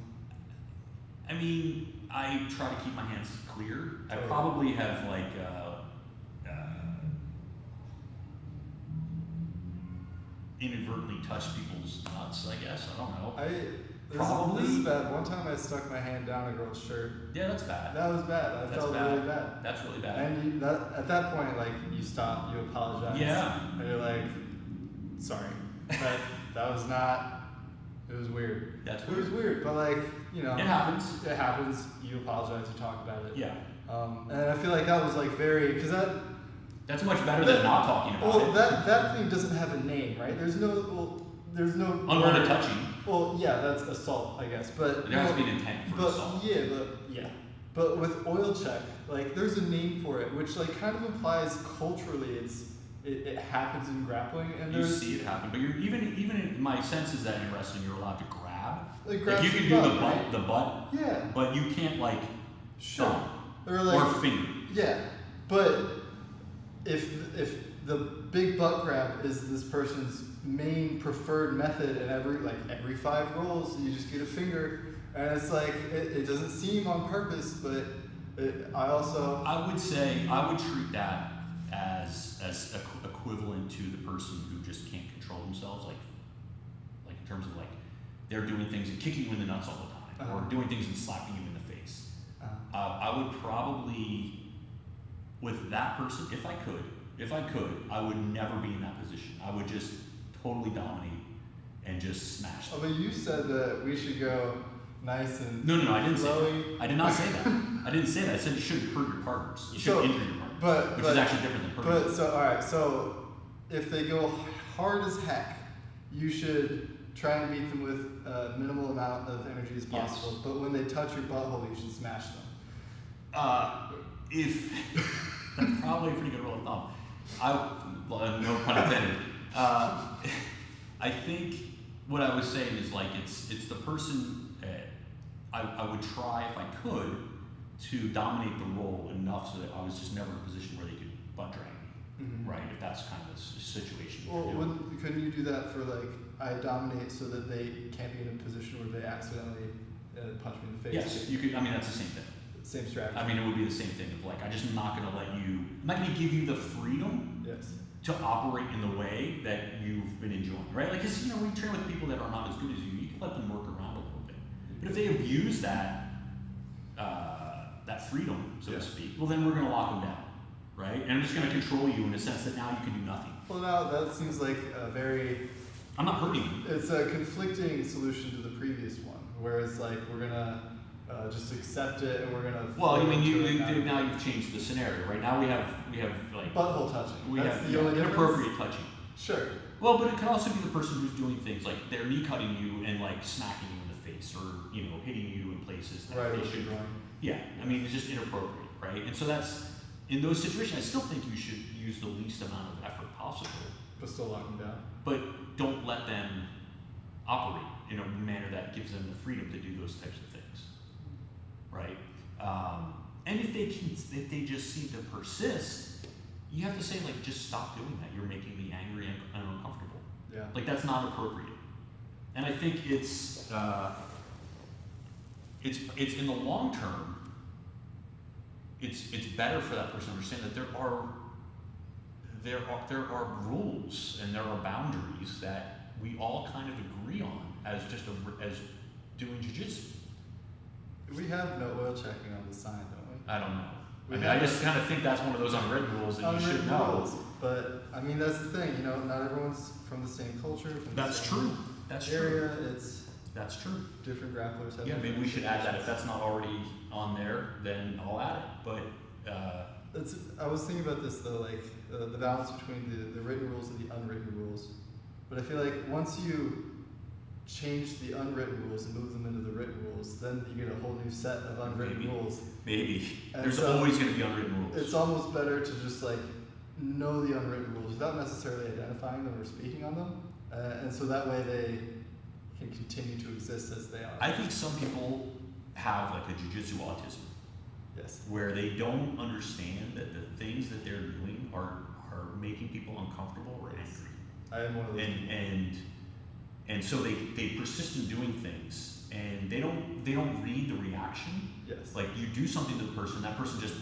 I mean, I try to keep my hands clear. I Totally. probably have like inadvertently touched people's nuts. I guess I don't know. Probably. This is bad. One time I stuck my hand down a girl's shirt. Yeah, that's bad. That was bad. I That's felt bad. really bad. That's really bad. And at that point, like, you stop, you apologize. Yeah. And you're like, sorry. That was not, it was weird. That's It was weird. weird, but like, you know. It happens. It happens. You apologize, you talk about it. Yeah, And I feel like that was like very, because that's much better than not talking about well, it. that thing doesn't have a name, right? There's no Unwanted word. touching. Well, yeah, that's assault, I guess, but There has to be an intent for assault. But with oil check, like, there's a name for it, which like kind of implies culturally it happens in grappling, and You there's see it happen, but you're even in my sense is that in wrestling you're allowed to grab. like grabs you can the do butt, the butt, right? the butt, Yeah, but you can't like sure. thumb Or like or finger. yeah, but if the big butt grab is this person's main preferred method, and every 5 rolls you just get a finger, and it's like it doesn't seem on purpose, but I would say I would treat that as equivalent to the person who just can't control themselves, like in terms of like they're doing things and kicking you in the nuts all the time, or doing things and slapping you in the face. I would probably, with that person, if I could, I would never be in that position. I would just totally dominate and just smash them. but you said that we should go nice and No, I didn't say flowy. that. I did not say that. I didn't say that. I said you shouldn't hurt your partners. You So, shouldn't injure your partners, which is actually different than hurting. But so all right, so if they go hard as heck, you should try and beat them with a minimal amount of energy as Yes. possible. But when they touch your butthole, you should smash them. If that's probably a pretty good rule of thumb. No pun intended. I think what I was saying is like it's the person. I would try if I could to dominate the role enough so that I was just never in a position where they could butt drag me, right? If that's kind of the situation. Well, couldn't you do that for like I dominate so that they can't be in a position where they accidentally punch me in the face? Yes, you could. I mean, that's the same thing. Same strategy. I mean, it would be the same thing of like I'm just not going to let you. I'm not going to give you the freedom Yes. to operate in the way that you've been enjoying, right? Like, because when you train with people that are not as good as you, you can let them work around a little bit. But if they abuse that freedom, so to speak, well, then we're going to lock them down, right? And I'm just going to control you in a sense that now you can do nothing. Well, now that seems like a very. I'm not hurting you. It's a conflicting solution to the previous one, where it's like we're gonna just accept it and we're gonna. Well, I mean, you now you've changed the scenario, right? Now we have like butthole touching. we That's have the only difference? inappropriate touching. Sure. Well, but it can also be the person who's doing things like they're knee cutting you and like smacking you in the face, or hitting you in places that Right. they shouldn't. Yeah, I mean, it's just inappropriate, right? And so that's, in those situations, I still think you should use the least amount of effort possible, But still lock them down. but don't let them operate in a manner that gives them the freedom to do those types of things, right? And if they just seem to persist, you have to say, like, just stop doing that. You're making me angry and uncomfortable. Yeah. Like, that's not appropriate. And I think it's in the long term, it's better for that person to understand that there are rules and there are boundaries that we all kind of agree on as doing jiu-jitsu. We have no oil checking on the sign, don't we? I don't know. We I have- just kind of think that's one of those unwritten rules that you Unwritten should know. rules. But I mean, that's the thing. Not everyone's from the same culture. From That's the same true. That's true. area. It's That's true. different grapplers have. Yeah, maybe different we should add that. If situations. that's not already on there, then I'll add it. But I was thinking about this though, like the balance between the written rules and the unwritten rules. But I feel like once you change the unwritten rules and move them into the written rules, then you get a whole new set of unwritten Maybe. rules. Maybe. And There's so always going to be unwritten rules. It's almost better to just like know the unwritten rules without necessarily identifying them or speaking on them, and so that way they can continue to exist as they are. I think some people have like a jujitsu autism, Yes. where they don't understand that the things that they're doing are making people uncomfortable or angry. I am one of those. And so they persist in doing things, and they don't read the reaction. Yes. Like you do something to the person, that person just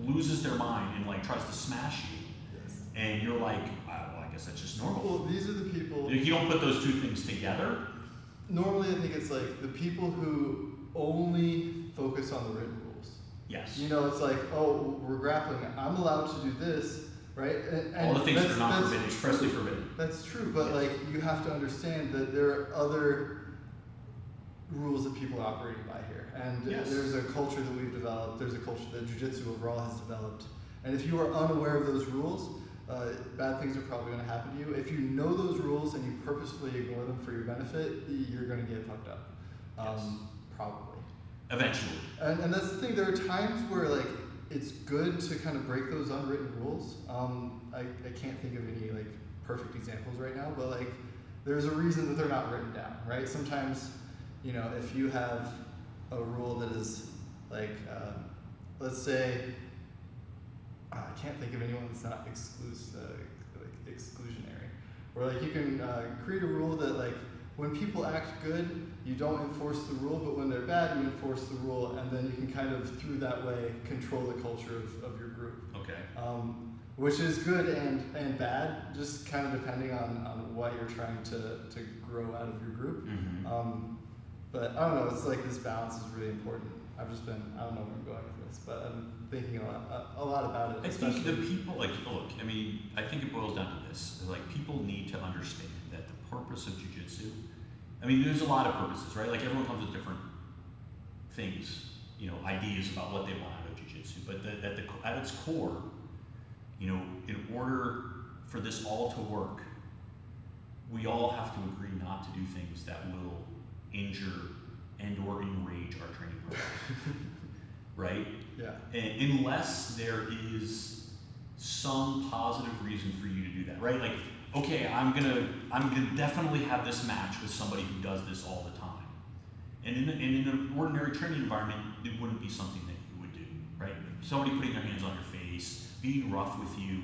loses their mind and like tries to smash you, Yes. and you're like, well, I guess that's just normal. Well, these are the people. If you don't put those two things together, Normally, I think it's like the people who only focus on the written rules. yes. You know, it's like, oh, we're grappling. I'm allowed to do this, right? And All the things that are not that's- forbidden, expressly forbidden. That's true, but Yes. like you have to understand that there are other rules that people are operating by here, and Yes. there's a culture that we've developed. There's a culture that jiu-jitsu overall has developed, and if you are unaware of those rules, bad things are probably going to happen to you. If you know those rules and you purposefully ignore them for your benefit, you're going to get fucked up, Yes. probably. Eventually. And that's the thing. There are times where like it's good to kind of break those unwritten rules. I can't think of any like perfect examples right now, but like there's a reason that they're not written down, right? Sometimes, you know, if you have a rule that is like, let's say, I can't think of anyone that's not exclusionary, where like you can create a rule that like when people act good, you don't enforce the rule, but when they're bad, you enforce the rule, and then you can kind of, through that way, control the culture of your group. Okay. Which is good and bad, just kind of depending on what you're trying to grow out of your group. Mm-hmm. But I don't know, it's like this balance is really important. I don't know where I'm going with this, but I'm thinking a lot about it. I think especially- the people, like, look, I mean, I think it boils down to this. Like, people need to understand that the purpose of jiu-jitsu, I mean, there's a lot of purposes, right? Like, everyone comes with different things, you know, ideas about what they want out of jiu-jitsu. But at its core, you know, in order for this all to work, we all have to agree not to do things that will injure and or enrage our training partners, right? Yeah. And unless there is some positive reason for you to do that, right? Like, okay, I'm gonna definitely have this match with somebody who does this all the time. And in an ordinary training environment, it wouldn't be something that you would do, right? Somebody putting their hands on your face, being rough with you,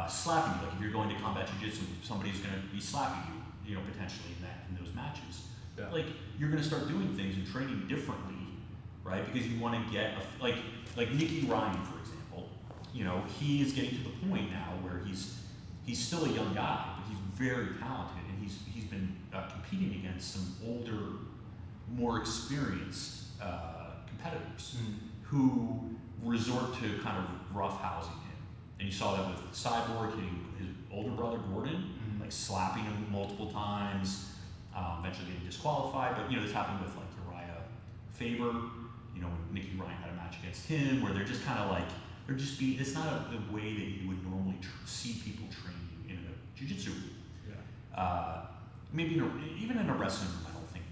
slapping you. Like if you're going to combat jiu-jitsu, somebody's gonna be slapping you, you know, potentially in those matches. Yeah. Like you're gonna start doing things and training differently, right? Because you want to get like Nicky Ryan, for example. You know, he is getting to the point now where he's still a young guy, but he's very talented, and he's been competing against some older, more experienced competitors who resort to kind of roughhousing him. And you saw that with Cyborg hitting his older brother Gordon, like slapping him multiple times, eventually getting disqualified. But you know, this happened with like Uriah Faber. You know, when Nicky Ryan had a match against him, where they're just kind of like it's not the way that you would normally see people train in a jiu-jitsu. Yeah. Maybe even in a wrestling room, I don't think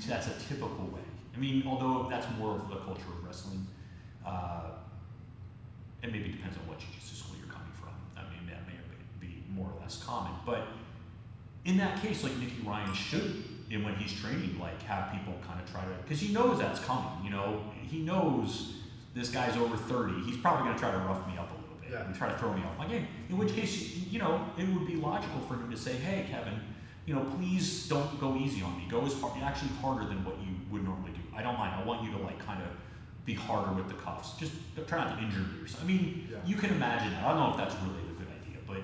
that's a typical way. I mean, although that's more of the culture of wrestling, it maybe depends on what jiu-jitsu school you're coming from. I mean, that may be more or less common. But in that case, like Nicky Ryan should, and when he's training, like have people kind of try to, because he knows that's coming. You know, he knows this guy's over 30. He's probably going to try to rough me up a little bit and try to throw me off my game. In which case, you know, it would be logical for him to say, "Hey, Kevin, you know, please don't go easy on me. Go actually harder than what you would normally do. I don't mind. I want you to like kind of be harder with the cuffs. Just try not to injure me." I mean, you can imagine that. I don't know if that's really a good idea, but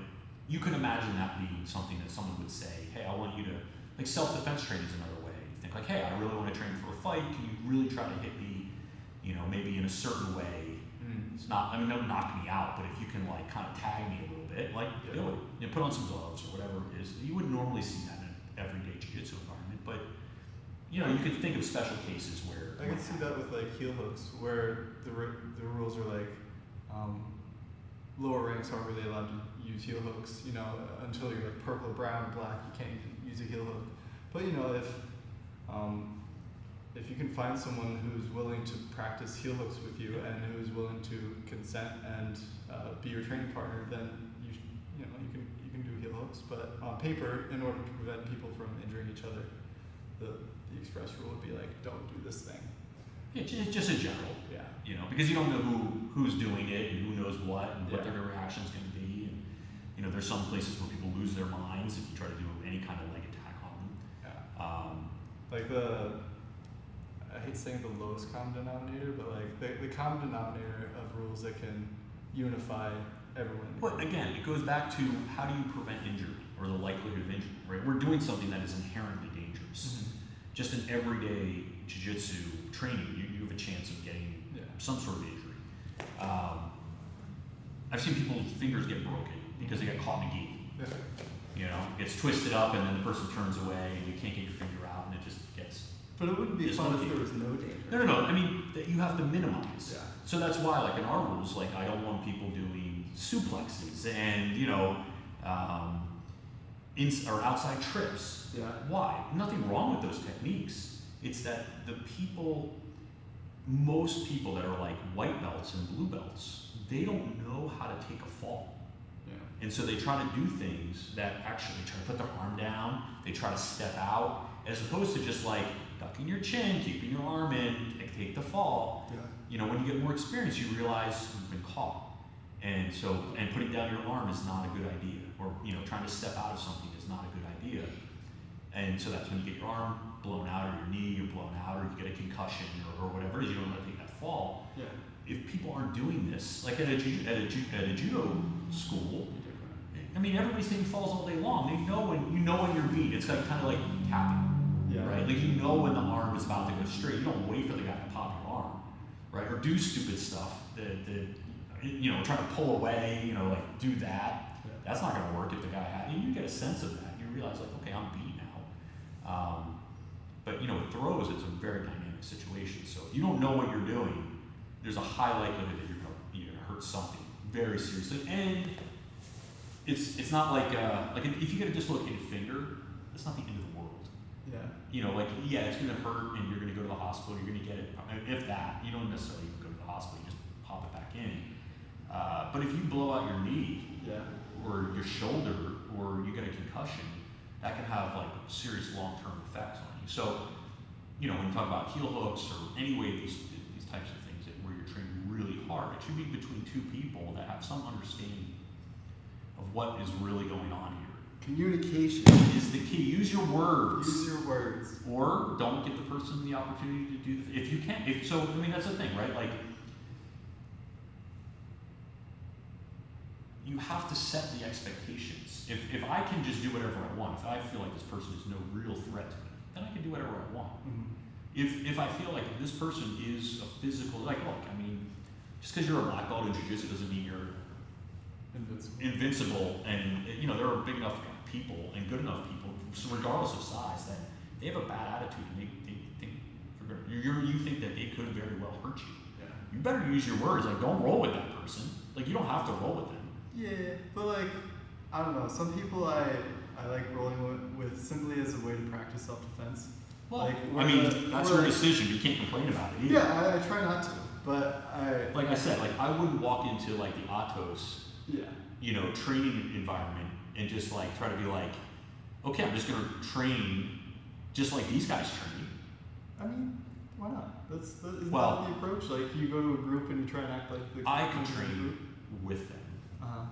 you can imagine that being something that someone would say, "Hey, I want you to," like self-defense training is another way. You think like, "Hey, I really want to train for a fight. Can you really try to hit me, you know, maybe in a certain way? It's not, I mean, don't knock me out, but if you can like kind of tag me a little bit, like do it. You know, put on some gloves or whatever it is." You wouldn't normally see that in an everyday jiu-jitsu environment, but you know, you could think of special cases where I can see that with like heel hooks, where the rules are like, lower ranks aren't really allowed to use heel hooks, you know, until you're like purple, brown, black, you can't use a heel hook. But you know, if you can find someone who's willing to practice heel hooks with you and who's willing to consent and be your training partner, then you can do heel hooks. But on paper, in order to prevent people from injuring each other, the express rule would be like, don't do this thing. Yeah, just in general. Yeah. You know, because you don't know who's doing it and who knows what and what Yeah. their reaction is going to be. And you know, there's some places where people lose their minds if you try to do any kind of leg attack on them. Yeah. Like I hate saying the lowest common denominator, but like the common denominator of rules that can unify everyone. But again, it goes back to how do you prevent injury or the likelihood of injury, right? We're doing something that is inherently dangerous. Mm-hmm. Just in everyday jiu-jitsu training, you have a chance of getting some sort of injury. I've seen people's fingers get broken because they got caught in a gi. Yeah. You know, it gets twisted up and then the person turns away and you can't get your finger out and it just gets. But it wouldn't be fun if there was no danger. No. I mean, that you have to minimize. Yeah. So that's why, like in our rules, like I don't want people doing suplexes and you know, or outside trips. Yeah. Why? Nothing wrong with those techniques. It's that most people that are like white belts and blue belts, they don't know how to take a fall. Yeah. And so they try to do things that actually try to put their arm down, they try to step out, as opposed to just like ducking your chin, keeping your arm in, take the fall. Yeah. You know, when you get more experience, you realize you've been caught. And so, and putting down your arm is not a good idea. Or, you know, trying to step out of something is not a good idea. And so that's when you get your arm blown out or your knee blown out or you get a concussion or whatever it is, you don't want to take that fall. Yeah. If people aren't doing this, like at a judo school, I mean, everybody's taking falls all day long. They know when you're beat. It's like kind of like tapping, right? Like you know when the arm is about to go straight. You don't wait for the guy to pop your arm, right? Or do stupid stuff that you know, try to pull away, you know, like do that. Yeah. That's not going to work if the guy has. You get a sense of that. You realize like, okay, I'm beat now. But you know, with throws, it's a very dynamic situation. So if you don't know what you're doing, there's a high likelihood that you're going to hurt something very seriously. And it's not like if you get a dislocated finger, that's not the end of the world. Yeah. You know, like it's going to hurt, and you're going to go to the hospital. You're going to get it. If that, you don't necessarily go to the hospital. You just pop it back in. But if you blow out your knee, or your shoulder, or you get a concussion, that can have like serious long-term effects on you. So, you know, when you talk about heel hooks or any way these types of things where you're training really hard, it should be between two people that have some understanding of what is really going on here. Communication is the key. Use your words. Use your words. Or don't give the person the opportunity to do if you can. So I mean, that's the thing, right? Like, you have to set the expectations. If I can just do whatever I want, if I feel like this person is no real threat to me, then I can do whatever I want. Mm-hmm. If I feel like this person is a physical, like, look, I mean, just because you're a black belt in jiu-jitsu doesn't mean you're invincible. And you know, there are big enough people and good enough people, so regardless of size, that they have a bad attitude and they think you think that they could very well hurt you. Yeah. You better use your words. Like, don't roll with that person. Like, you don't have to roll with them. Yeah, but like, I don't know. Some people I like rolling with simply as a way to practice self-defense. Well, like, I mean, that's your decision. You can't complain about it either. Yeah, I try not to, but like I said, like I wouldn't walk into like the Atos, you know, training environment and just like try to be like, okay, I'm just gonna train just like these guys train. I mean, why not? That's that the approach. Like you go to a group and you try and act like the I can train with them.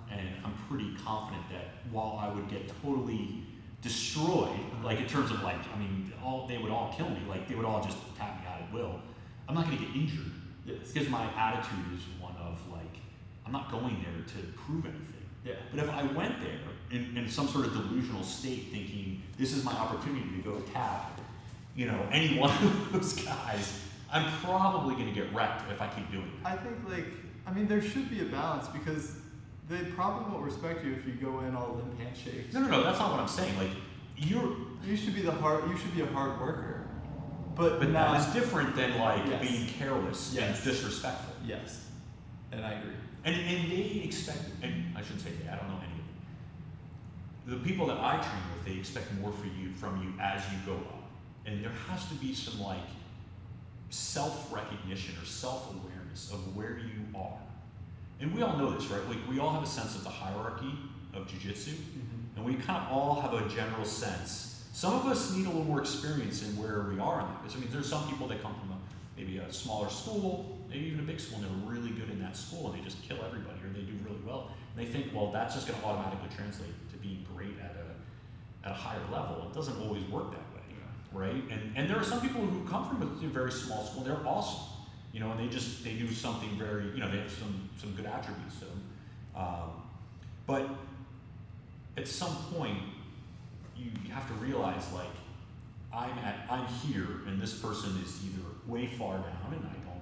And I'm pretty confident that while I would get totally destroyed, like in terms of like, I mean, they would all kill me, like they would all just tap me out at will. I'm not going to get injured. Yes. Because my attitude is one of like, I'm not going there to prove anything. Yeah. But if I went there in some sort of delusional state, thinking this is my opportunity to go tap, you know, any one of those guys, I'm probably going to get wrecked if I keep doing it. I think there should be a balance because they probably won't respect you if you go in all limp handshakes. No, that's not what I'm saying. Like, you should be a hard worker. But that is different than like being careless and disrespectful. Yes. And I agree. And they expect, and I shouldn't say they, I don't know any of them. The people that I train with, they expect more from you as you go up. And there has to be some like self-recognition or self-awareness of where you are. And we all know this, right? Like we all have a sense of the hierarchy of jiu-jitsu, and we kind of all have a general sense. Some of us need a little more experience in where we are in that. Because I mean, there's some people that come from maybe a smaller school, maybe even a big school, and they're really good in that school, and they just kill everybody, or they do really well. And they think, well, that's just going to automatically translate to being great at a higher level. It doesn't always work that way, right? And there are some people who come from a very small school, they're awesome, you know, and they do something very, you know, they have some good attributes to them. But at some point, you have to realize, like, I'm here, and this person is either way far down, and I don't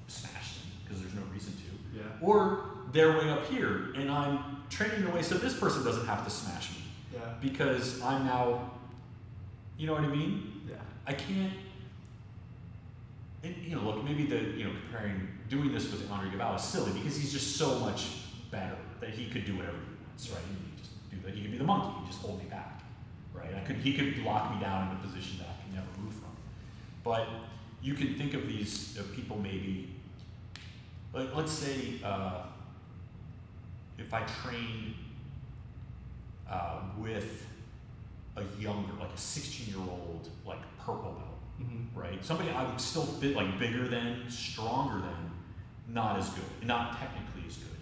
smash them because there's no reason to, or they're way up here, and I'm training in a way so this person doesn't have to smash me, because I'm now, you know what I mean? Yeah. I can't. And, you know, look, maybe doing this with Andre Galvao is silly because he's just so much better that he could do whatever he wants, right? He could be the monkey, he just hold me back, right? He could lock me down in a position that I can never move from. But you can think of these people maybe, like, let's say if I trained with a younger, like a 16-year-old, like purple belt, right? Somebody I would still fit like bigger than, stronger than, not as good, not technically as good.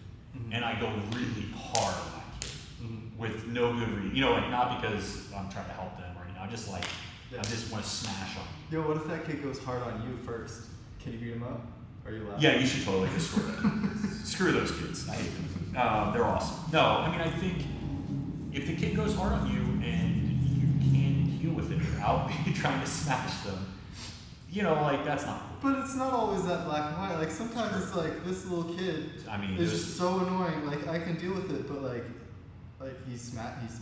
And I go really hard on that kid with no good reason, you know, like not because I'm trying to help them or anything. I'm just like, I just want to smash them. Yo, what if that kid goes hard on you first? Can you beat him up? Are you allowed? Yeah, you should totally destroy them. Screw those kids. I hate them. They're awesome. No, I mean, I think if the kid goes hard on you and you can't deal with it without trying to smash them, you know, like that's not cool. But it's not always that black and white. Like sometimes it's like this little kid is just so annoying. Like I can deal with it, but like he's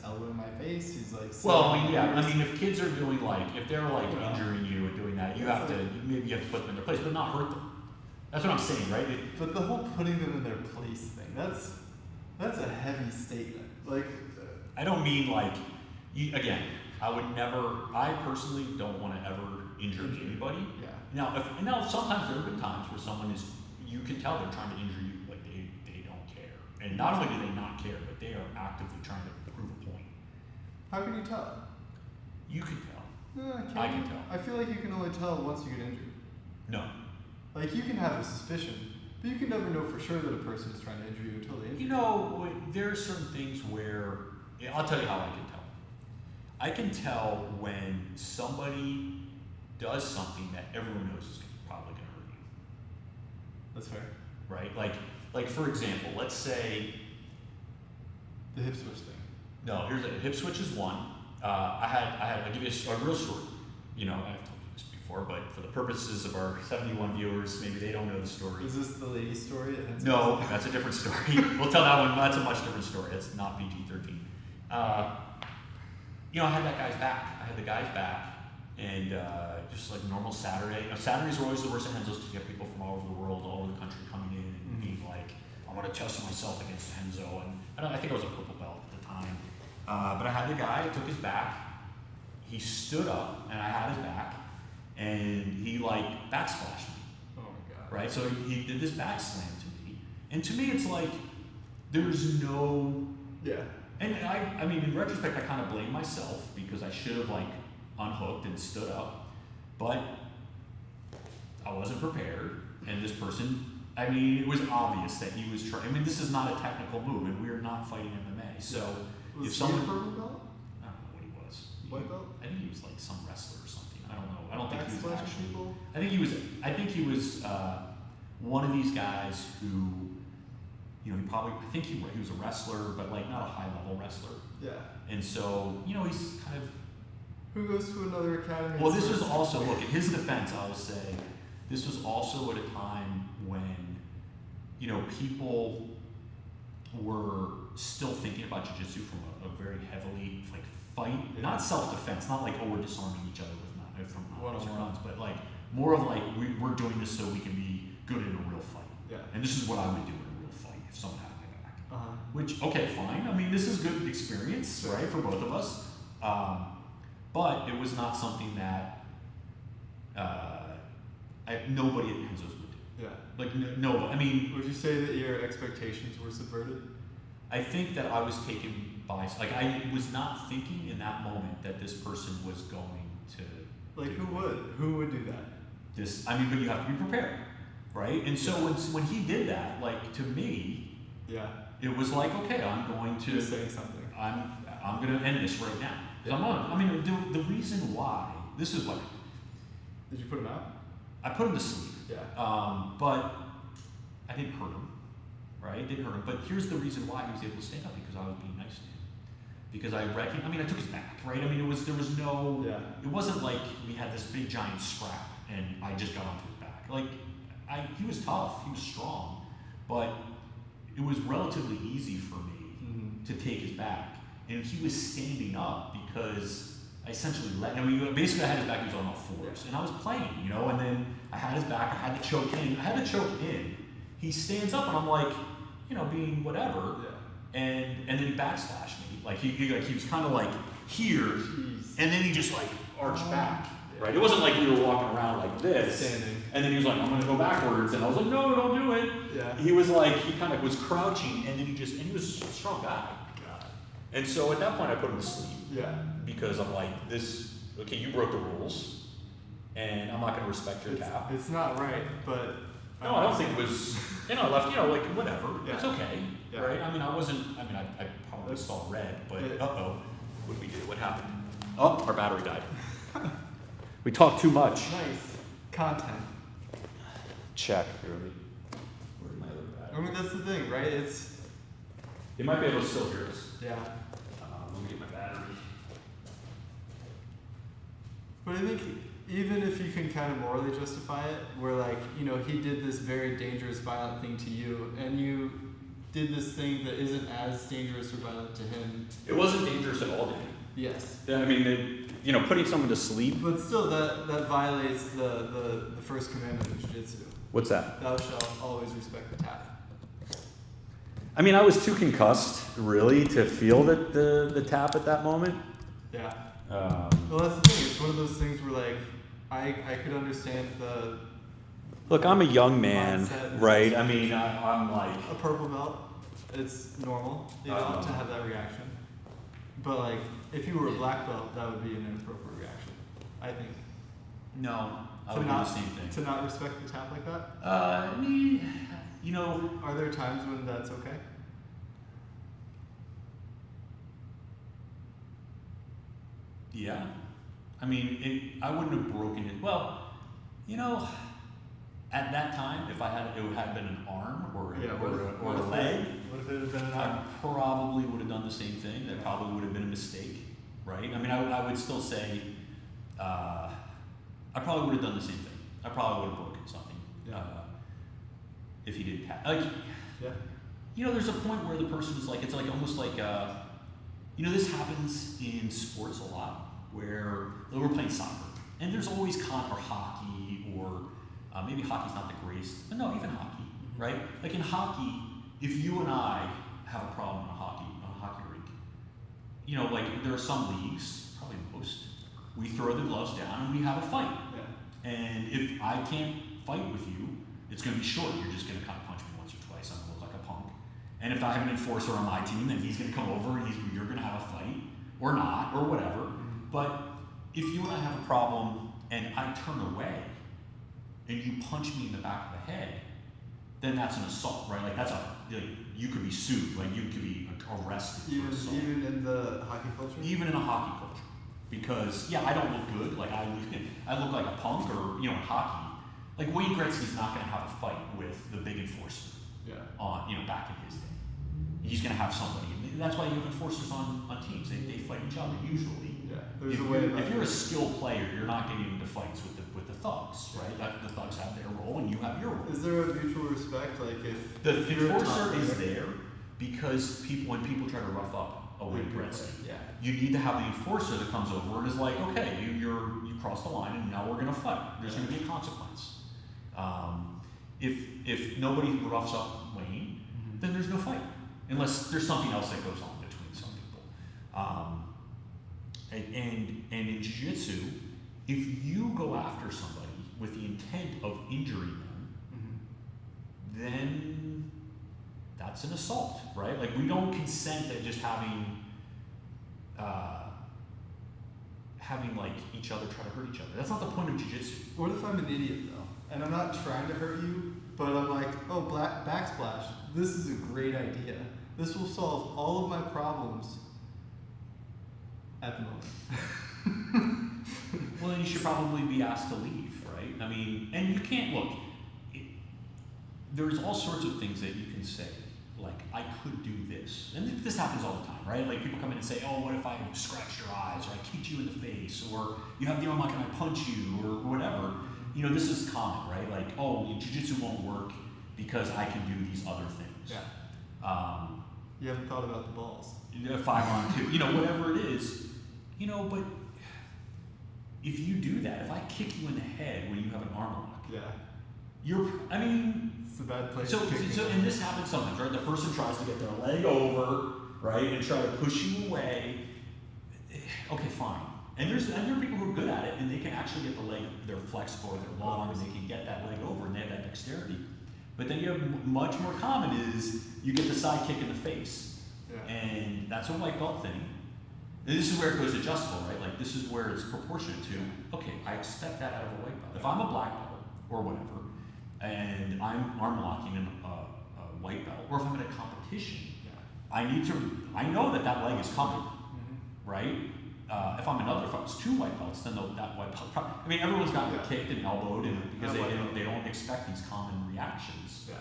elbowing my face. He's like. Well, I mean, yeah. I mean, if kids are doing like, if they're like injuring you and doing that, you have to put them in their place, but not hurt them. That's what I'm saying, right? But the whole putting them in their place thing, that's a heavy statement. Like, I don't mean like, again, I personally don't want to ever injure anybody. Yeah. Now sometimes there have been times where someone you can tell they're trying to injure you, like they don't care. And not only do they not care, but they are actively trying to prove a point. How can you tell? You can tell. I can tell. I feel like you can only tell once you get injured. No. Like you can have a suspicion, but you can never know for sure that a person is trying to injure you until they injure you. You know, there are certain things where, I'll tell you how I can tell. I can tell when somebody does something that everyone knows is probably going to hurt you. That's fair. Right? Like for example, let's say the hip switch thing. No, here's a hip switch is one. I'll give you a real story. You know, I've told you this before, but for the purposes of our 71 viewers, maybe they don't know the story. Is this the lady story? No, that's a different story. We'll tell that one. That's a much different story. That's not PG-13. You know, I had that guy's back. I had the guy's back, and just like normal Saturday. You know, Saturdays were always the worst at Renzo's to get people from all over the world, all over the country coming in and being like, I want to test myself against Renzo. And I think I was a purple belt at the time. But I had the guy, I took his back. He stood up, and I had his back, and he like backsplashed me. Oh my god! Right, so he did this back slam to me, and to me it's like there's no. Yeah. And I mean, in retrospect, I kind of blame myself because I should have like unhooked and stood up, but I wasn't prepared, and this person. I mean, it was obvious that he was trying. I mean, this is not a technical move, and we're not fighting MMA, so. Was if someone, he a purple belt? I don't know what he was. White belt? I think he was like some wrestler or something. I don't know. I don't think he was Backsplash actually. people? I think he was one of these guys who, you know, I think he was a wrestler, but like not a high level wrestler. Yeah. And so, you know, he's kind of. Who goes to another academy? Well, this was also, look, in his defense, I will say, this was also at a time when, you know, people were still thinking about jiu-jitsu from a very heavily like fight, not self-defense, not like, oh, we're disarming each other with knives or guns, but like more of like we're doing this so we can be good in a real fight. Yeah. And this is what I would do in a real fight if someone had my back. Uh-huh. Okay, fine. I mean, this is good experience, right, for both of us. But it was not something that nobody at Enzo's would do. Yeah. Like, no, I mean, Would you say that your expectations were subverted? I think that I was taken by, like, I was not thinking in that moment that this person was going to Like, do who would do that? this. I mean, but you have to be prepared, right? And so when he did that, like, to me, Yeah. it was like, okay, I'm going to, Just saying something. I'm going to end this right now. 'Cause I mean, the reason why, this is what, Did you put him out? I put him to sleep. Yeah. But I didn't hurt him, right? Didn't hurt him. But here's the reason why he was able to stand up, because I was being nice to him. Because I took his back, right? I mean, there was no, Yeah. it wasn't like we had this big giant scrap and I just got onto his back. Like, he was tough, he was strong, but it was relatively easy for me Mm-hmm. to take his back. And he was standing up because I essentially basically I had his back, he was on all fours. And I was playing, and then I had his back, I had to choke in. He stands up and I'm like, being whatever. Yeah. And then he backslashed me. Like he was kind of like here, Jeez. and then he just like arched back. Right? It wasn't like we were walking around like this. Standing. And then he was like, I'm gonna go backwards, and I was like, no, don't do it. Yeah. He was like, he kind of was crouching, and then he was a strong guy. God. And so at that point, I put him to sleep Yeah. because I'm like, okay, you broke the rules, and I'm not gonna respect your tap. It's not right, but. No, I don't think it was. I left. Like whatever. Yeah. It's okay, Yeah. right? I probably saw red, but what did we do? What happened? Oh, our battery died. We talked too much. Nice. Content. Check. Where's my other battery? I mean, that's the thing, right? You might be able to still hear us. Yeah. Let me get my battery. But I think even if you can kind of morally justify it, where like, he did this very dangerous, violent thing to you, and you did this thing that isn't as dangerous or violent to him. It wasn't dangerous at all to him. Yes. I mean, putting someone to sleep. But still, that violates the first commandment of Jiu-Jitsu. What's that? Thou shalt always respect the tap. I mean, I was too concussed, really, to feel the tap at that moment. Yeah. Well, that's the thing. It's one of those things where, like, I could understand the Look, I'm a young man, mindset. right? I mean, I'm like, A purple belt, it's normal, to have that reaction. But, like, if you were a black belt, that would be an inappropriate reaction, I think. No, I To would do not- the same thing. To not respect the tap like that? I mean, Are there times when that's okay? yeah. I mean, I wouldn't have broken it. Well, at that time, if it had been an arm or a leg, What if it had been an I arm? probably would have done the same thing. That probably would have been a mistake, right? I mean, I would still say, I probably would have done the same thing. I probably would have broken something if he didn't tap. Like, Yeah. there's a point where the person is like, it's like almost like, this happens in sports a lot, where we're playing soccer, and there's always or hockey, or maybe hockey's not the greatest, but no, even hockey, right? Like in hockey, if you and I have a problem on a hockey rink, like there are some leagues, probably most, we throw the gloves down and we have a fight. Yeah. And if I can't fight with you, it's going to be short. You're just going to kind of punch me once or twice. I'm going to look like a punk. And if I have an enforcer on my team, then he's going to come over and you're going to have a fight, or not, or whatever. But if you and I have a problem and I turn away and you punch me in the back of the head, then that's an assault, right? Like you could be sued, like you could be arrested for assault. Even in the hockey culture? Even in a hockey culture. Because, I don't look good. Like, I look like a punk, or, in hockey. Like, Wayne Gretzky's not going to have a fight with the big enforcer back in his day. He's going to have somebody. And that's why you have enforcers on teams. They fight each other, usually. Yeah. There's a way If you're a skilled player, you're not getting into fights with the thugs, right? The thugs have their role, and you have your role. Is there a mutual respect? Like, if The you're a top enforcer is player- there because when people try to rough up a Wayne Gretzky, Yeah. you need to have the enforcer that comes over and is like, okay, you crossed the line and now we're going to fight. There's going to be a consequence. if nobody roughs up Wayne, then there's no fight, unless there's something else that goes on between some people. And in jiu-jitsu, if you go after somebody with the intent of injuring them, then that's an assault, right? Like, we don't consent to just having like each other try to hurt each other. That's not the point of jiu-jitsu. What if I'm an idiot though, and I'm not trying to hurt you, but I'm like, oh, backsplash. This is a great idea. This will solve all of my problems at the moment. Well, then you should probably be asked to leave, right? I mean, and you can't look. There's all sorts of things that you can say, like, I could do this, and this happens all the time, right? Like, people come in and say, oh, what if I scratch your eyes, or I kicked you in the face, or you have the arm lock and I punch you, or whatever. You know, this is common, right? Like, oh, jiu-jitsu won't work because I can do these other things. Yeah. You haven't thought about the balls. 5-on-2, you know, whatever it is, you know, but if you do that, if I kick you in the head when you have an arm lock, I mean, it's a bad place so, to kick and this happens sometimes, right? The person tries to get their leg over, right, and try to push you away. Okay, fine. And there are people who are good at it, and they can actually get the leg, they're flexible, they're long, and they can get that leg over, and they have that dexterity. But then you have much more common is you get the side kick in the face. And that's a white belt thing. And this is where it goes adjustable, right? Like, this is where it's proportionate to, okay, I expect that out of a white belt. If I'm a black belt, or whatever, and I'm arm locking in a white belt, or if I'm in a competition, I know that leg is coming, right? If I was 2 white belts, then that white belt, I mean, everyone's gotten kicked and elbowed, and because they don't expect these common reactions.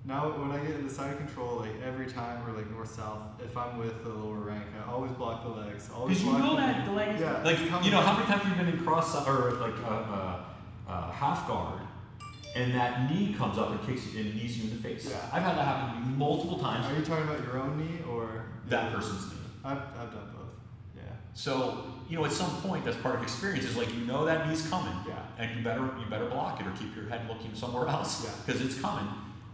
Now, when I get into side control, like every time we're like north-south, if I'm with a lower rank, I always block the legs. Because you know that the leg is, like, you know, how many times you've been in cross, or like half guard, and that knee comes up and kicks you and knees you in the face. I've had that happen to me multiple times. Are you talking about your own knee or that person's knee? I've done both. Yeah. So, you know, at some point, that's part of experience. Is like, you know that knee's coming, and you better block it or keep your head looking somewhere else because it's coming.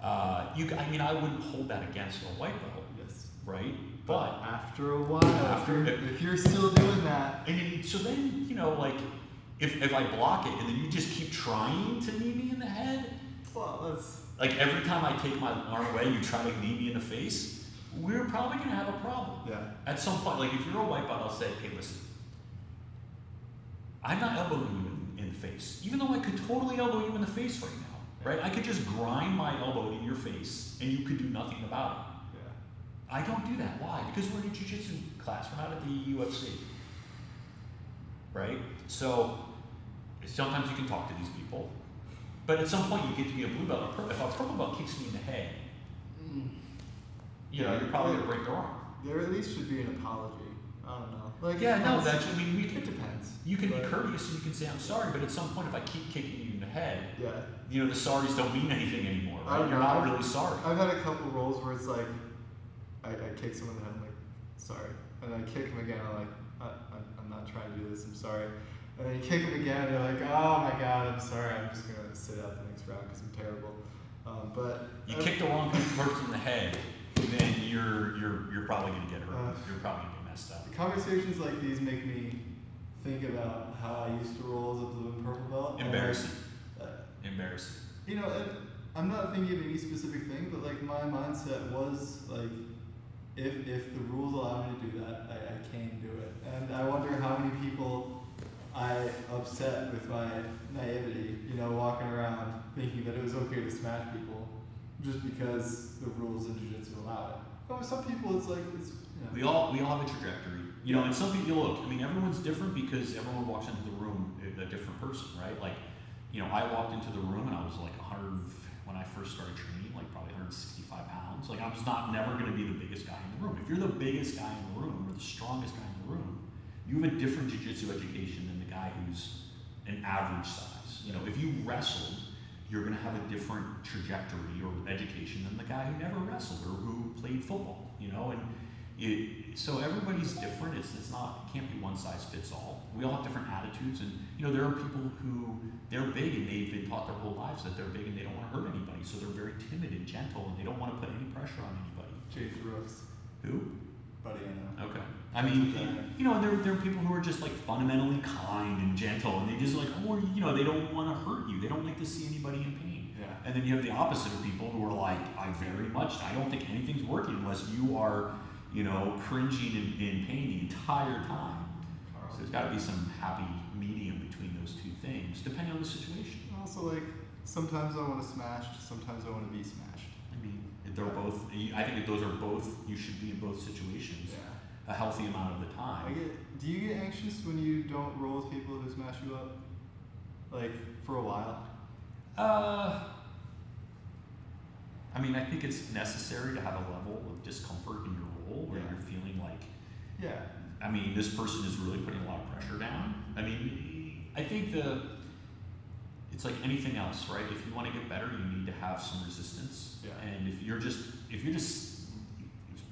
I mean, I wouldn't hold that against a white belt, right? But after a while, if you're still doing that, and so then, you know, like, if I block it and then you just keep trying to knee me in the head, well, that's like every time I take my arm away, you try to knee me in the face, we're probably gonna have a problem. At some point, like, if you're a white belt, I'll say, hey, listen, I'm not elbowing you in the face, even though I could totally elbow you in the face right now. Right? I could just grind my elbow in your face and you could do nothing about it. I don't do that. Why? Because we're in a jiu-jitsu class. We're not at the UFC. Right? So sometimes you can talk to these people, but at some point you get to be a blue belt. If a purple belt kicks me in the head, you know, you're probably going to break their arm. There at least should be an apology. I don't know. Like, I mean, it depends. You can be courteous and you can say, I'm sorry, but at some point if I keep kicking you in the head, you know, the sorries don't mean anything anymore, right? You're not really sorry. I've had a couple rolls where it's like, I kick someone in the head, I'm like, sorry. And then I kick them again, I'm like, I'm not trying to do this, I'm sorry. And then you kick them again, and they're like, oh my god, I'm sorry, I'm just going to sit out the next round because I'm terrible. But you kick the wrong person in the head, then you're probably going to get hurt. You're probably going to get messed up. Conversations like these make me think about how I used to roll as a blue and purple belt. Embarrassing. Embarrassing. You know, I'm not thinking of any specific thing, but like my mindset was like, if the rules allow me to do that, I can do it. And I wonder how many people I upset with my naivety, you know, walking around thinking that it was okay to smash people just because the rules in jiu-jitsu allow it. But with some people, it's like, it's, you know. We all have a trajectory. You know, and some people, look, I mean, everyone's different because everyone walks into the room a different person, right? Like, you know, I walked into the room and I was like 100, when I first started training, like probably 165 pounds. Like, I was never going to be the biggest guy in the room. If you're the biggest guy in the room or the strongest guy in the room, you have a different jiu-jitsu education than the guy who's an average size. You know, if you wrestled, you're going to have a different trajectory or education than the guy who never wrestled or who played football, you know? And, So everybody's different. It's not, it can't be one size fits all. We all have different attitudes, and you know, there are people who they're big and they've been taught their whole lives that they're big and they don't want to hurt anybody, so they're very timid and gentle and they don't want to put any pressure on anybody. Jay Brooks, Who? buddy I know. Okay. I mean, you know, there are people who are just like fundamentally kind and gentle, and they just like, or you know, they don't want to hurt you. They don't like to see anybody in pain. Yeah. And then you have the opposite of people who are like, I don't think anything's working unless you are, you know, cringing in pain the entire time. So there's got to be some happy medium between those two things, depending on the situation. Also, like, sometimes I want to smash, sometimes I want to be smashed. I mean, they're both. I think that those are both. You should be in both situations. Yeah. A healthy amount of the time. Do you get anxious when you don't roll with people who smash you up? Like, for a while? I mean, I think it's necessary to have a level of discomfort in your role where you're feeling like, Yeah. I mean, this person is really putting a lot of pressure down. I mean, I think it's like anything else, right? If you want to get better, you need to have some resistance. Yeah. And if you're just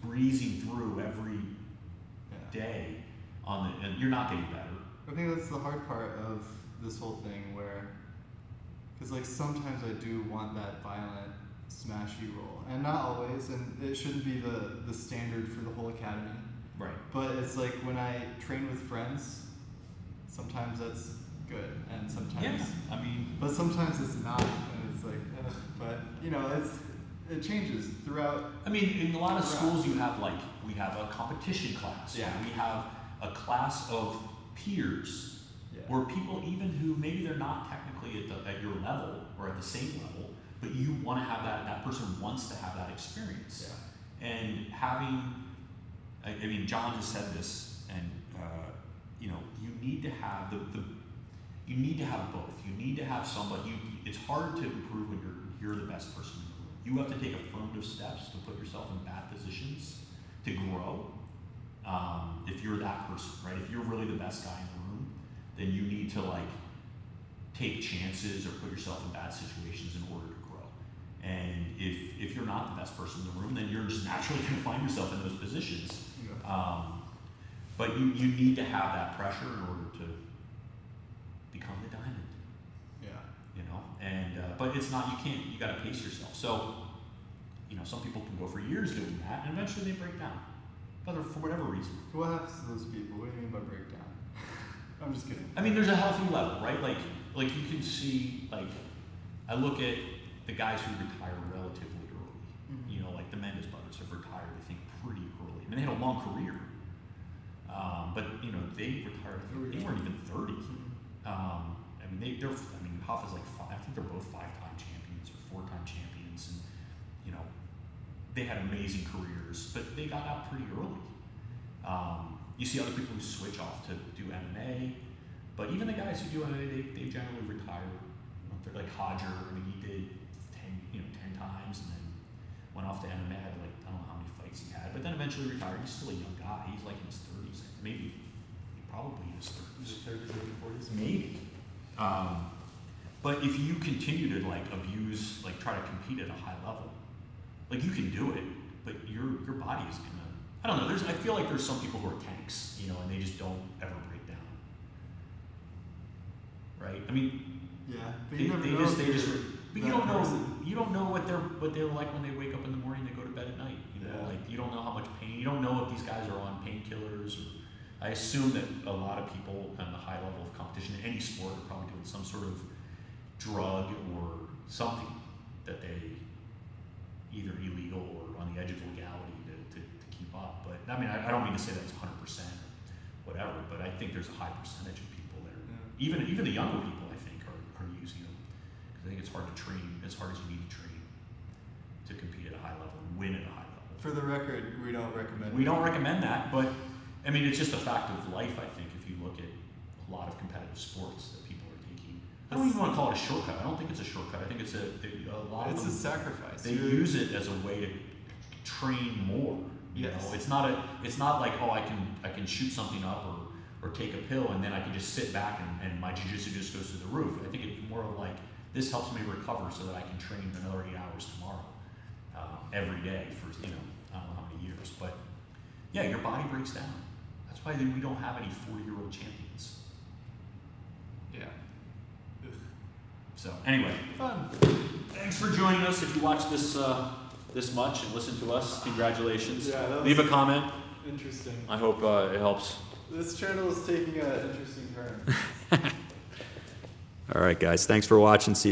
breezing through every day and you're not getting better. I think that's the hard part of this whole thing where, because like sometimes I do want that violent smashy roll, and not always, and it shouldn't be the standard for the whole academy. Right. But it's like when I train with friends, sometimes that's good, and sometimes, I mean, but sometimes it's not, and it's like, but you know, it changes throughout. I mean, in a lot of schools, we have a competition class. Yeah. We have a class of peers, Yeah. where people, even who maybe they're not technically at your level or at the same level, but you want to have that person wants to have that experience. Yeah. And having, I mean, John has said this, and you know, you need to have you need to have both. You need to have somebody. It's hard to improve when you're the best person in the room. You have to take affirmative steps to put yourself in bad positions to grow. If you're that person, right? If you're really the best guy in the room, then you need to like take chances or put yourself in bad situations in order to grow. And if you're not the best person in the room, then you're just naturally going to find yourself in those positions. Yeah. But you need to have that pressure in order to become the diamond. Yeah. You know, and but it's not. You got to pace yourself. So, you know, some people can go for years doing that, and eventually they break down, whether for whatever reason. What happens to those people? What do you mean by breakdown? I'm just kidding. I mean, there's a healthy level, right? Like you can see, like, I look at the guys who retire relatively early. Mm-hmm. You know, like the Mendes brothers have retired, I think, pretty early. I mean, they had a long career, but you know, they retired. They weren't even 30. I mean, Huff is like I think they're both 5-time champions or 4-time champions, and you know, they had amazing careers, but they got out pretty early. You see other people who switch off to do MMA, but even the guys who do MMA, they generally retire. They're like Hodger. I mean, he did 10 times, and then went off to MMA. Had like I don't know how many fights he had, but then eventually retired. He's still a young guy. He's like in his 30s, maybe probably in his 30s. 30s, 40s, Maybe. But if you continue to like abuse, like try to compete at a high level, like you can do it, but your body is gonna. I don't know. I feel like there's some people who are tanks, you know, and they just don't ever break down. Right? I mean, yeah. but you don't know what they're like when they wake up in the morning. They go to bed at night. You know, like you don't know how much pain. You don't know if these guys are on painkillers. I assume that a lot of people on the high level of competition in any sport are probably doing some sort of drug or something that they either illegal or on the edge of legality to keep up. But I mean, I don't mean to say that's 100% or whatever, but I think there's a high percentage of people that are, even the younger people, I think, are using them. Because I think it's hard to train as hard as you need to train to compete at a high level and win at a high level. For the record, we don't recommend. We don't recommend that, but I mean, it's just a fact of life, I think, if you look at a lot of competitive sports that people are taking. I don't even want to call it a shortcut. I don't think it's a shortcut. I think it's a lot of It's them, a sacrifice. they use it as a way to train more. You Yes. know, it's not like, oh, I can shoot something up or take a pill and then I can just sit back and my jiu-jitsu just goes through the roof. I think it's more of like, this helps me recover so that I can train another 8 hours tomorrow, every day for, I don't know how many years, but Yeah, your body breaks down. That's why we don't have any 40-year-old champions. Yeah. So anyway, Fun. thanks for joining us. If you watch this this much and listen to us, congratulations. Yeah, that was Leave a comment. interesting. I hope it helps. This channel is taking an interesting turn. All right, guys. Thanks for watching. See you.